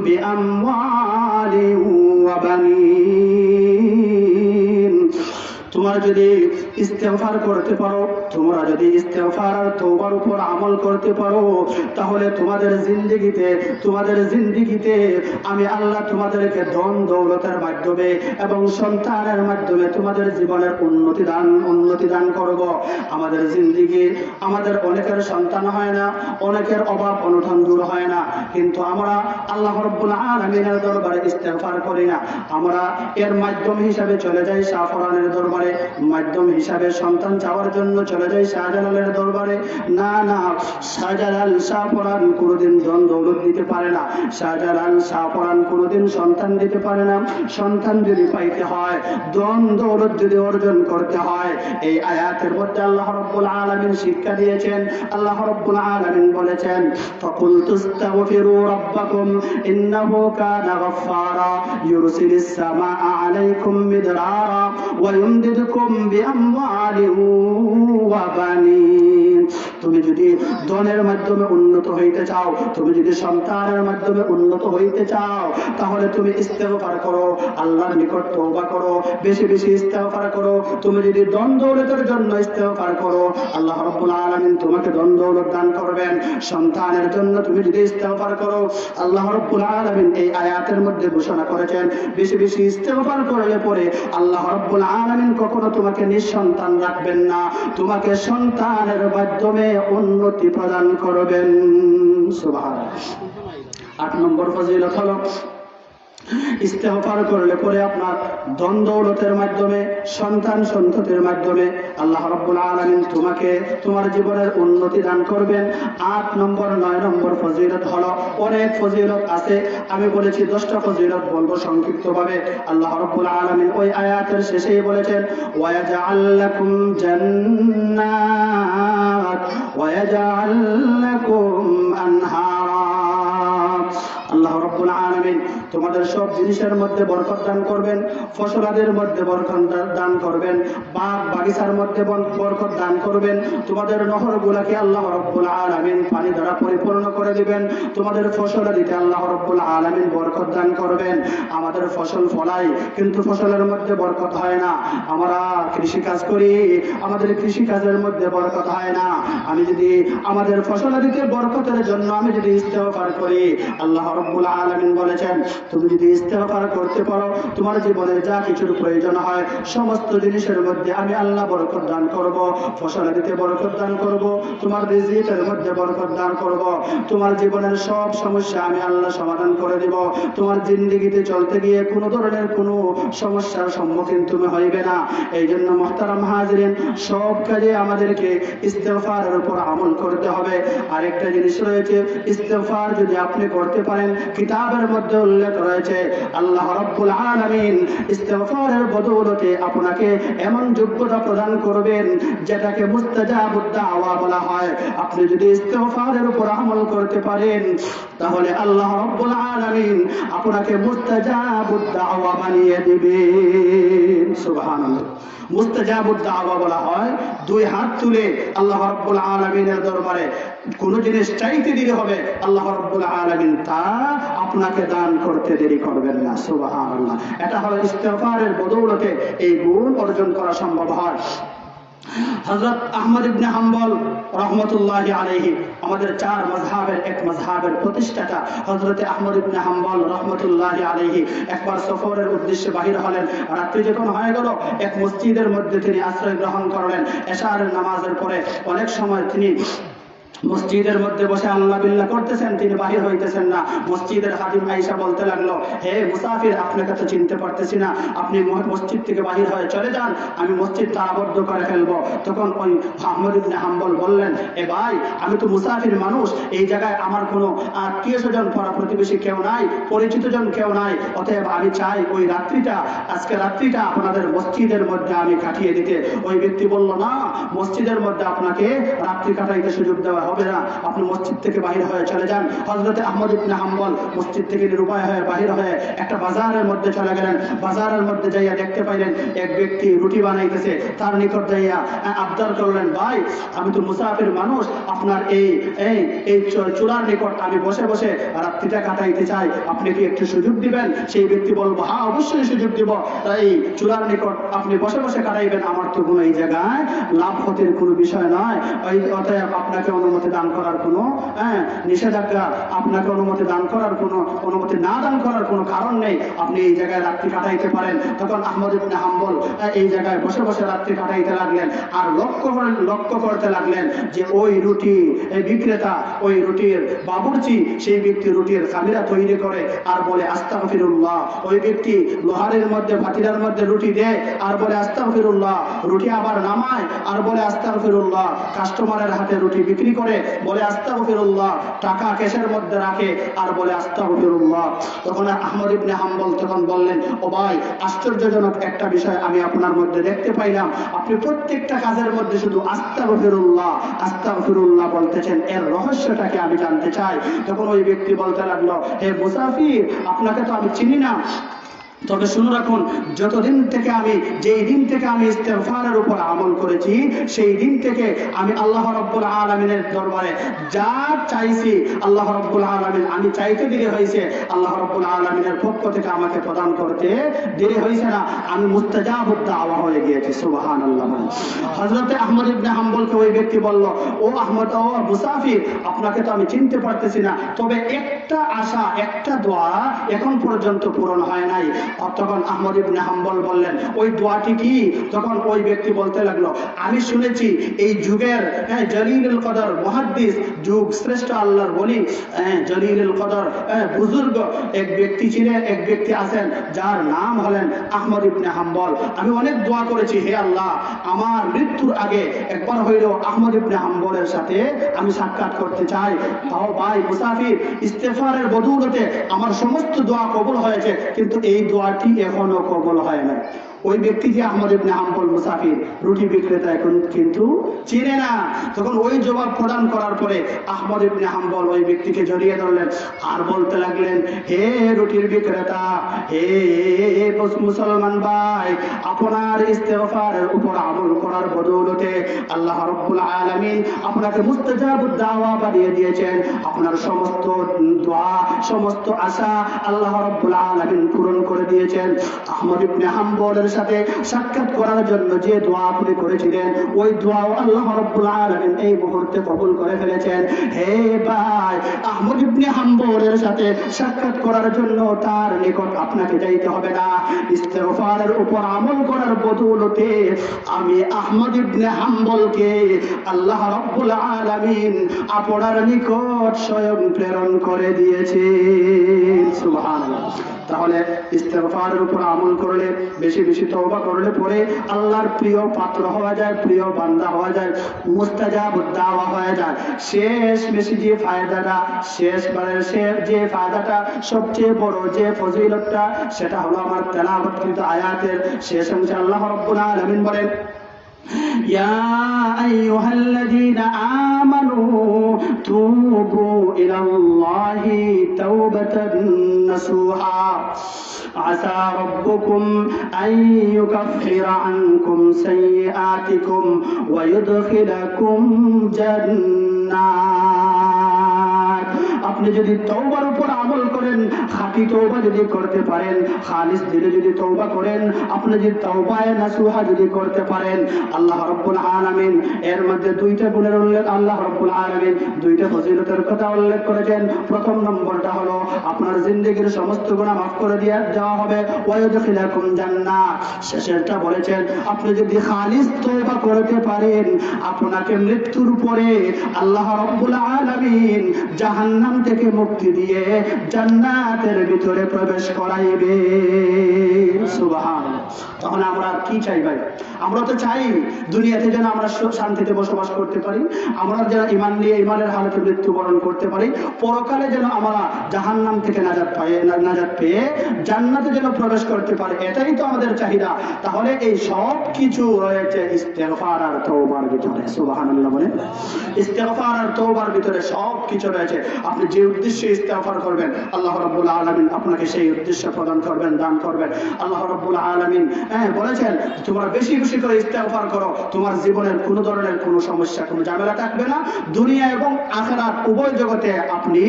বিআমওয়ালিন ওয়া বানিন। তোমরা যদি ইস্তেগফার করতে পারো, তোমরা যদি ইস্তেগফার আর তওবার উপর আমল করতে পারো, তাহলে তোমাদের জিন্দেগিতে আমি আল্লাহ তোমাদেরকে ধন দৌলতের মাধ্যমে এবং সন্তানের মাধ্যমে তোমাদের জীবনের উন্নতি দান করব। আমাদের জিন্দেগি, আমাদের অনেকের সন্তান হয় না, অনেকের অভাব অনটন দূর হয় না, কিন্তু আমরা আল্লাহ রাব্বুল আলামিনের দরবারে ইস্তেগফার করি না। আমরা এর মাধ্যম হিসাবে চলে যাই শাহফরানের দরবারে, মাধ্যম হিসাবে সন্তান চাওয়ার জন্য চলে যায় শাহজালালের দরবারে। না না, শাহজালাল শাহফরান কোনোদিন ধন দৌলত দিতে পারে না, শাহজালাল শাহফরান কোনোদিন সন্তান দিতে পারে না। সন্তান যদি পাইতে হয়, ধন দৌলত যদি অর্জন করতে হয়, এই আয়াতের মধ্যে আল্লাহ রাব্বুল আলামিন শিক্ষা দিয়েছেন। আল্লাহ রাব্বুল আলামিন বলেছেন, ফাকুল তুস্তাগফিরু রাব্বাকুম ইন্নাহু কানা গাফফারা ইউরসিলিস সামাআ আলাইকুম মিদরারা ওয়া ইউমদিদুকুম বিআমওয়ালিন ওয়া বানিন। তুমি যদি ধনের মাধ্যমে উন্নত হইতে চাও, তুমি যদি সন্তানের মাধ্যমে উন্নত হইতে চাও, তাহলে তুমি ইস্তেগফার করো, আল্লাহর নিকট তওবা করো, বেশি বেশি ইস্তেগফার করো। তুমি যদি ধন দৌলতের জন্য ইস্তেগফার করো, আল্লাহ রাব্বুল আলামিন তোমাকে ধন দৌলত দান করবেন। সন্তানের জন্য তুমি যদি ইস্তেগফার করো, আল্লাহ রাব্বুল আলামিন এই আয়াতের মধ্যে ঘোষণা করেছেন, বেশি বেশি ইস্তেগফার করলে পরে আল্লাহ রাব্বুল আলামিন কখনো তোমাকে নিঃসন্তান রাখবেন না, তোমাকে সন্তানের মাধ্যমে উন্নতি প্রদান করবেন। সুবহানাল্লাহ। 8 নম্বর ফজিলত হলো ইস্তেগফার করলে পরে আপনার ধন দৌলতের মাধ্যমে, সন্তান সন্ততির মাধ্যমে আল্লাহ রাব্বুল আলামিন তোমাকে তোমার জীবনের উন্নতি দান করবেন। 8 নম্বর 9 নম্বর ফজিলত হলো, অনেক ফজিলত আছে, আমি বলেছি 10টা ফজিলত বলবো সংক্ষিপ্তভাবে। আল্লাহ রাব্বুল আলামিন ওই আয়াতের শেষেই বলেছেন, ওয়া ইয়াজআল লাকুম জান্নাত ওয়া ইয়াজআল লাকুম আনহারা। আল্লাহ রাব্বুল আলামিন তোমাদের সব জিনিসের মধ্যে বরকত দান করবেন, ফসলাদের মধ্যে বরকত দান করবেন, বাগ বাগিচার মধ্যে বরকত দান করবেন। তোমাদের নহরগুলোকে আল্লাহ রাব্বুল আলামিন পানি দ্বারা পরিপূর্ণ করে দিবেন। তোমাদের ফসল দিতে আল্লাহ রাব্বুল আলামিন বরকত দান করবেন। আমাদের ফসল ফলাই, কিন্তু ফসলের মধ্যে বরকত হয় না। আমরা কৃষি কাজ করি, আমাদের কৃষি কাজের মধ্যে বরকত হয় না। আমি যদি আমাদের ফসল দিতে বরকতের জন্য আমি যদি ইস্তেগফার করি, আল্লাহ রাব্বুল আলামিন বলেছেন, তুমি যদি ইস্তেগফার করতে পারো, তোমার জীবনের যা কিছুর প্রয়োজন হয় সমস্ত জিনিসের মধ্যে আমি আল্লাহ বরকত দান করব। ফসল দিতে বরকত দান করব, তোমার রিজিকের মধ্যে বরকত দান করব, তোমার জীবনের সব সমস্যা আমি আল্লাহ সমাধান করে দেব। তোমার জিন্দেগিতে চলতে গিয়ে কোনো ধরনের কোনো সমস্যার সম্মুখীন তুমি হইবে না। এই জন্য মুহতারাম হাজিরিন, সব কাজে আমাদেরকে ইস্তেগফারের উপর আমল করতে হবে। আরেকটা জিনিস রয়েছে, ইস্তেগফার যদি আপনি করতে পারেন, কিতাবের মধ্যে উল্লেখ রয়েছে আল্লাহ রাব্বুল আলামিন ইস্তিগফারের বদৌলতে আপনাকে এমন যোগ্যতা প্রদান করবেন যেটাকে মুস্তাজাবুদ দাওয়া বলা হয়। আপনি যদি ইস্তিগফারের উপর আমল করতে পারেন তাহলে আল্লাহ রাব্বুল আলামিন আপনাকে মুস্তাজাবুদ দাওয়া বানিয়ে দিবেন। সুবহানাল্লাহ। মুস্তাজাবুদ দাওয়া বলা হয় দুই হাত তুলে আল্লাহ রাব্বুল আলামিনের দরবারে কোন জিনিস চাইতে দিলে হবে, আল্লাহ রাব্বুল আলামিন তা আপনাকে দান করতে দেরি করবেন না। সুবহানাল্লাহ। এটা হলো ইস্তিগফারের বদৌলতে এই গুণ অর্জন করা সম্ভব হয়। হযরত আহমদ ইবনে হাম্বল রাহমাতুল্লাহি আলাইহি আমাদের চার মাযহাবের এক মাযহাবের প্রতিষ্ঠাতা হযরত আহমদ ইবনে হাম্বল রাহমাতুল্লাহি আলাইহি একবার সফরের উদ্দেশ্যে বাহির হলেন। রাত্রি যখন হয়ে গেল এক মসজিদের মধ্যে তিনি আশ্রয় গ্রহণ করলেন। এশারের নামাজের পরে অনেক সময় তিনি মসজিদের মধ্যে বসে আল্লাহ বিল্লাহ করতেছেন, তিনি বাহির হইতেছেন না। মসজিদের খাদিম আয়েশা বলতে লাগলো, হে মুসাফির, আপনাকে তো চিনতে পারতেছি না, আপনি মসজিদ থেকে বাহির হয়ে চলে যান, আমি মসজিদ তালাবদ্ধ করে ফেলবো। তখন ওই আহমদ ইবনে হাম্বল বললেন, এ ভাই, আমি তো মুসাফির মানুষ, এই জায়গায় আমার কোনো আত্মীয় স্বজন পাড়া প্রতিবেশী কেউ নাই, পরিচিত জন কেউ নাই, অতএব আমি চাই ওই রাত্রিটা, আজকে রাত্রিটা আপনাদের মসজিদের মধ্যে আমি কাটিয়ে দিতে। ওই ব্যক্তি বলল, না, মসজিদের মধ্যে আপনাকে রাত্রি কাটাইতে সুযোগ দেওয়া হবে না, আপনি মসজিদ থেকে বাহির হয়ে চলে যান। হযরত আহমদ ইবনে হাম্বল মসজিদ থেকে নিরুপায় হয়ে বাহির হয়ে একটা বাজারের মধ্যে চলে গেলেন। বাজারের মধ্যে যাইয়া দেখতে পাইলেন এক ব্যক্তি রুটি বানাইতেছে। তার নিকট যাইয়া আবদার করলেন, ভাই, আমি তো মুসাফির মানুষ, আপনার এই চুলার নিকট আমি বসে বসে রাত্রিটা কাটাইতে চাই, আপনি কি একটু সুযোগ দিবেন? সেই ব্যক্তি বলবো, হ্যাঁ, অবশ্যই সুযোগ দিব, তাই চুলার নিকট আপনি বসে বসে কাটাইবেন, আমার তো কোনো এই জায়গায় লাভ ক্ষতির কোনো বিষয় নয়, অতএব আপনাকে অনুমতি দান করার কোনো নিষেধাজ্ঞা, আপনাকে অনুমতি দান করার কোনো অনুমতি না দান করার কোনো কারণ নেই, আপনি এই জায়গায় রাত্রি কাটাইতে পারেন। তখন আহমদ ইবনে হাম্বল এই জায়গায় বসে বসে রাত্রি কাটাইতে লাগলেন আর লক্ষ্য করতে লাগলেন যে ওই রুটি বিক্রেতা, ওই রুটির বাবুর্চি, সেই ব্যক্তি রুটির খামিরা তৈরি করে আর বলে আস্তাগফিরুল্লাহ। ওই ব্যক্তি লোহারের মধ্যে, ভাতিরার মধ্যে রুটি দেয় আর বলে আস্তাগফিরুল্লাহ, রুটি আবার নামায় আর বলে আস্তাগফিরুল্লাহ, কাস্টমারের হাতে রুটি বিক্রি করে বলে আস্তাগফিরুল্লাহ, টাকা ক্যাশের মধ্যে রাখে আর বলে আস্তাগফিরুল্লাহ। তখন আহমদ ইবনে হাম্বল তখন বললেন, ও ভাই, আশ্চর্যজনক একটা বিষয় আমি আপনার মধ্যে দেখতে পাইলাম, আপনি প্রত্যেকটা কাজের মধ্যে শুধু আস্তাগফিরুল্লাহ আস্তাগফিরুল্লাহ বলতেছেন, এর রহস্যটাকে আমি জানতে চাই। তখন ওই ব্যক্তি বলতে লাগলো, হে মুসাফির, আপনাকে তো আমি চিনি না, তবে শুনে রাখুন, যেই দিন থেকে আমি ইস্তিগফারের উপর আমল করেছি, সেই দিন থেকে আমি আল্লাহ রাব্বুল আলামিনের দরবারে যা চাইছি, আল্লাহ রাব্বুল আলামিন আমি চাইতে দেরি হয়েছে, আল্লাহ রাব্বুল আলামিনের পক্ষ থেকে আমাকে প্রদান করতে দেরি হয়েছে না, আমি মুস্তাজাবুদ দাওয়া হয়ে গিয়েছি। সুবহানাল্লাহ। হযরত আহমদ ইবনে হাম্বলকে ওই ব্যক্তি বলল, ও আহমদ, ও মুসাফির, আপনাকে তো আমি চিনতে পারতেছি না, তবে একটা আশা, একটা দোয়া এখন পর্যন্ত পূরণ হয় নাই। তখন আহমদ ইবনে হাম্বল বললেন, ওই দোয়াটি কি? তখন ওই ব্যক্তি বলতে লাগলো, আমি শুনেছি এই যুগের জলিলুল কদর মুহাদ্দিস, যুগ শ্রেষ্ঠ আল্লাহর ওলি, জলিলুল কদর বুজুর্গ এক ব্যক্তি ছিলেন, এক ব্যক্তি আছেন যার নাম হলেন আহমদ ইবনে হাম্বল। আমি অনেক দোয়া করেছি, হে আল্লাহ, আমার মৃত্যুর আগে একবার হইলেও আহমদ ইবনে হাম্বলের সাথে আমি সাক্ষাৎ করতে চাই। তাও ভাই মুসাফির, ইস্তিগফারের বদৌলতে আমার সমস্ত দোয়া কবুল হয়েছে, কিন্তু এই দোয়াটি এখনো কবুল হয় না। ওই ব্যক্তি যে আহমদ ইবনে হাম্বল মুসাফির, রুটি বিক্রেতা, এখন কিন্তু চিনে না। তখন ওই জবাব প্রদান করার পরে আহমদ ইবনে হাম্বল ওই ব্যক্তিকে জড়িয়ে ধরলেন আর বলতে লাগলেন, হে রুটির বিক্রেতা, হে মুসলমান ভাই, আপনার ইস্তিগফারের উপর আমল করার বদৌলতে আল্লাহ রাব্বুল আলামিন আপনাকে মুস্তাজাবুদ দাওয়া বানিয়ে দিয়েছেন। আপনার সমস্ত দোয়া, সমস্ত আশা আল্লাহ রাব্বুল আলামিন পূরণ করে দিয়েছেন। আহমদ ইবনে হাম্বলের সাথে সাক্ষাৎ করার জন্য যে দোয়া আপনি করেছিলেন, ওই দোয়াও আল্লাহ রাব্বুল আলামিন এই মুহূর্তে কবুল করে ফেলেছেন। হে ভাই, আহমদ ইবনে হাম্বলের সাথে সাক্ষাৎ করার জন্য তার নিকট আপনাকে যাইতে হবে না, ইস্তিগফারের উপর আমল করার বদৌলতে আমি আহমদ ইবনে হাম্বলকে আল্লাহ রাব্বুল আলামিন আপনার নিকট স্বয়ং প্রেরণ করে দিয়েছে। সুবহানাল্লাহ। তাহলে ইস্তেগফারের উপর আমল করলে, বেশি বেশি তওবা করলে পরে আল্লাহর প্রিয় পাত্র হওয়া যায়, প্রিয় বান্দা হওয়া যায়, মুস্তাজাবুদ দাওয়া হয়ে যায়। শেষ বেশি যে ফায়দাটা, শেষবারের শেষ যে ফায়দাটা, সবচেয়ে বড় যে ফজিলতটা, সেটা হলো আমার তেলাওয়াতকৃত আয়াতের শেষ অংশে আল্লাহ রাব্বুল আলামিন বলেন, يا أيها الذين آمنوا توبوا إلى الله توبة نصوحا عسى ربكم أن يكفر عنكم سيئاتكم ويدخلكم جنات। আপনি যদি তওবার উপর আমল করেন, খাঁটি তওবা যদি করতে পারেন, খালিস দিলে যদি তওবা করেন, আপনি যদি তওবায়ে নাসুহা যদি করতে পারেন, আল্লাহ রাব্বুল আলামিন এর মধ্যে দুইটা গুণের উল্লেখ, আল্লাহ রাব্বুল আলামিন দুইটা ফজিলতের কথা উল্লেখ করেছেন। প্রথম নম্বরটা হলো আপনার জিন্দেগীর সমস্ত গুনাহ মাফ করে দেওয়া হবে, ওয়া ইউদখিলাকুম জান্নাত। শেষেরটা বলেছেন আপনি যদি খালিস তওবা করতে পারেন, আপনাকে মৃত্যুর পরে আল্লাহ রাব্বুল আলামিন জাহান্নাম থেকে মুক্তি দিয়ে জান্নাতের ভিতরে প্রবেশ করাইবে। সুবহানাল্লাহ। তখন আমরা কি চাই ভাই? আমরা তো চাই দুনিয়াতে যেন আমরা শান্তিতে বসবাস করতে পারি, আমরা যেন ঈমান নিয়ে ঈমানের হালতে মৃত্যুবরণ করতে পারি, পরকালে যেন আমরা জাহান্নাম থেকে নাজাত পেয়ে জান্নাতে যেন প্রবেশ করতে পারি, এটাই তো আমাদের চাহিদা। তাহলে এই সব কিছু রয়েছে ইস্তেগফার আর তওবার ভিতরে। সুবহানাল্লাহ বলে, ইস্তেগফার আর তওবার ভিতরে সব কিছু রয়েছে। আপনি যে উদ্দেশ্যে ইস্তেগফার করবেন, আল্লাহ রাব্বুল আলামিন আপনাকে সেই উদ্দেশ্য প্রদান করবেন, দান করবেন। আল্লাহ রাব্বুল আলামিন বলেছেন তোমরা বেশি বেশি করে ইস্তেগফার করো, তোমার জীবনের কোনো ধরনের কোনো সমস্যা, কোনো ঝামেলা থাকবে না। দুনিয়া এবং আখিরাত উভয় জগতে আপনি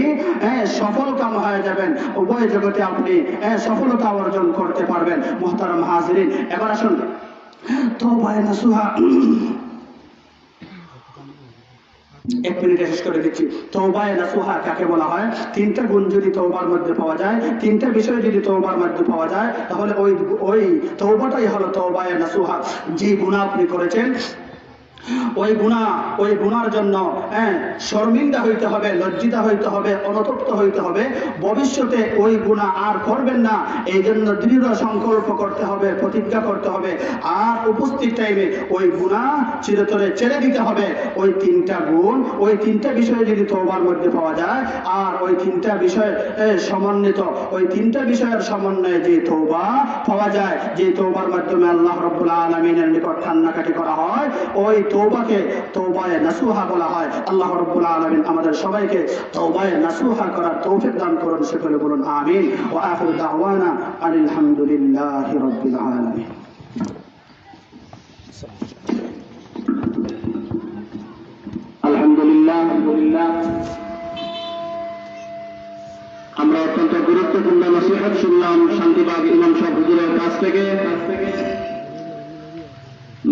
সফল কাম হয়ে যাবেন, উভয় জগতে আপনি সফলতা অর্জন করতে পারবেন। মুহতারাম হাজিরিন, এবার আসুন তওবায়ে নাসুহা, এক মিনিটে শেষ করে দিচ্ছি। তওবায়ে নাসুহা কাকে বলা হয়? তিনটা গুণ যদি তওবার মধ্যে পাওয়া যায়, তিনটা বিষয় যদি তওবার মধ্যে পাওয়া যায়, তাহলে ওই তওবাটাই হলো তওবায়ে নাসুহা। যে গুনাহ আপনি করেছেন, ওই গুনার জন্য শর্মিন্দা হইতে হবে, লজ্জিত হইতে হবে, অনুতপ্ত হইতে হবে। ভবিষ্যতে ওই গুনাহ আর করবেন না, এই জন্য দৃঢ় সংকল্প করতে হবে, প্রতিজ্ঞা করতে হবে। আর উপস্থিত টাইমে ওই গুনাহ চিরতরে ছেড়ে দিতে হবে। ওই তিনটা গুণ, ওই তিনটা বিষয় যদি তওবার মধ্যে পাওয়া যায়, আর ওই তিনটা বিষয় সমন্বিত, ওই তিনটা বিষয়ের সমন্বয়ে যে তওবা পাওয়া যায়, যে তওবার মাধ্যমে আল্লাহ রাব্বুল আলামিনের নিকট কান্নাকাটি করা হয়, ওই তওবাকে তওবায়ে নাসুহা বলা হয়। আল্লাহ রাব্বুল আলামিন আমাদের সবাইকে তওবায়ে নাসুহা করার তৌফিক দান করুন, সকলে বলুন আমিন। ওয়া আখিরু দাওয়ানা আনিল হামদুলিল্লাহি রাব্বিল আলামিন। আলহামদুলিল্লাহ, আমরা অত্যন্ত গুরুত্বপূর্ণ নসিহত শুনলাম শান্তিবাগ ইমাম সাহেব হুজুরের কাছ থেকে।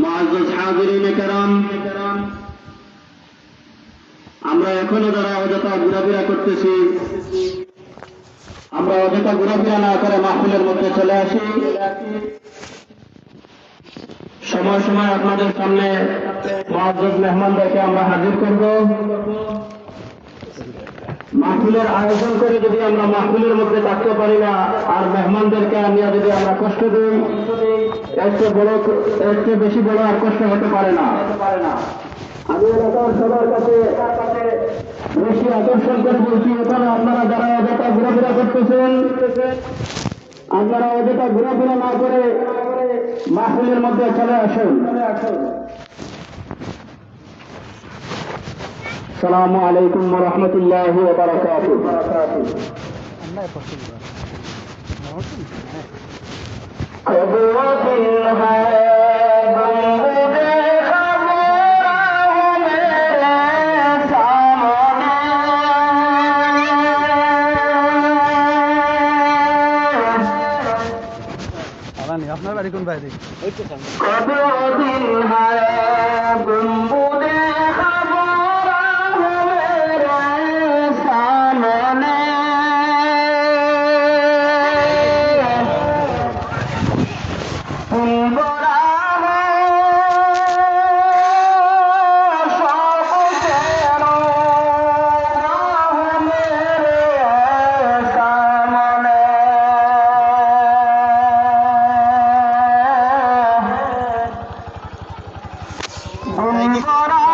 মুআজ্জাজ হাজিরিন কেরাম, আমরা এখনো যারা অযথা ঘোরাফেরা করতেছি, আমরা অযথা ঘোরাফেরা না করে মাহফিলের মধ্যে চলে আসি। সময় সময় আপনাদের সামনে মুআজ্জাজ মেহমানদেরকে আমরা হাজির করব। মাহফিলের আয়োজন করে যদি আমরা মাহফিলের মধ্যে থাকতে পারি না, আর মেহমানদেরকে নিয়ে যদি আমরা কষ্ট দিই, এর চেয়ে বেশি বড় আর কষ্ট হতে পারে না। আমি এলাকার সবার কাছে বেশি আকর্ষণ করে বলছি, এখানে আপনারা যারা অযথা ঘোরাফেরা করতেছেন, আপনারা অযথা ঘোরাফেরা না করে মাহফিলের মধ্যে চলে আসুন। আসসালামু আলাইকুম ওয়া রাহমাতুল্লাহি ওয়া বারাকাতুহু। আপনার বাড়ি কোন বাইরে? গুমরা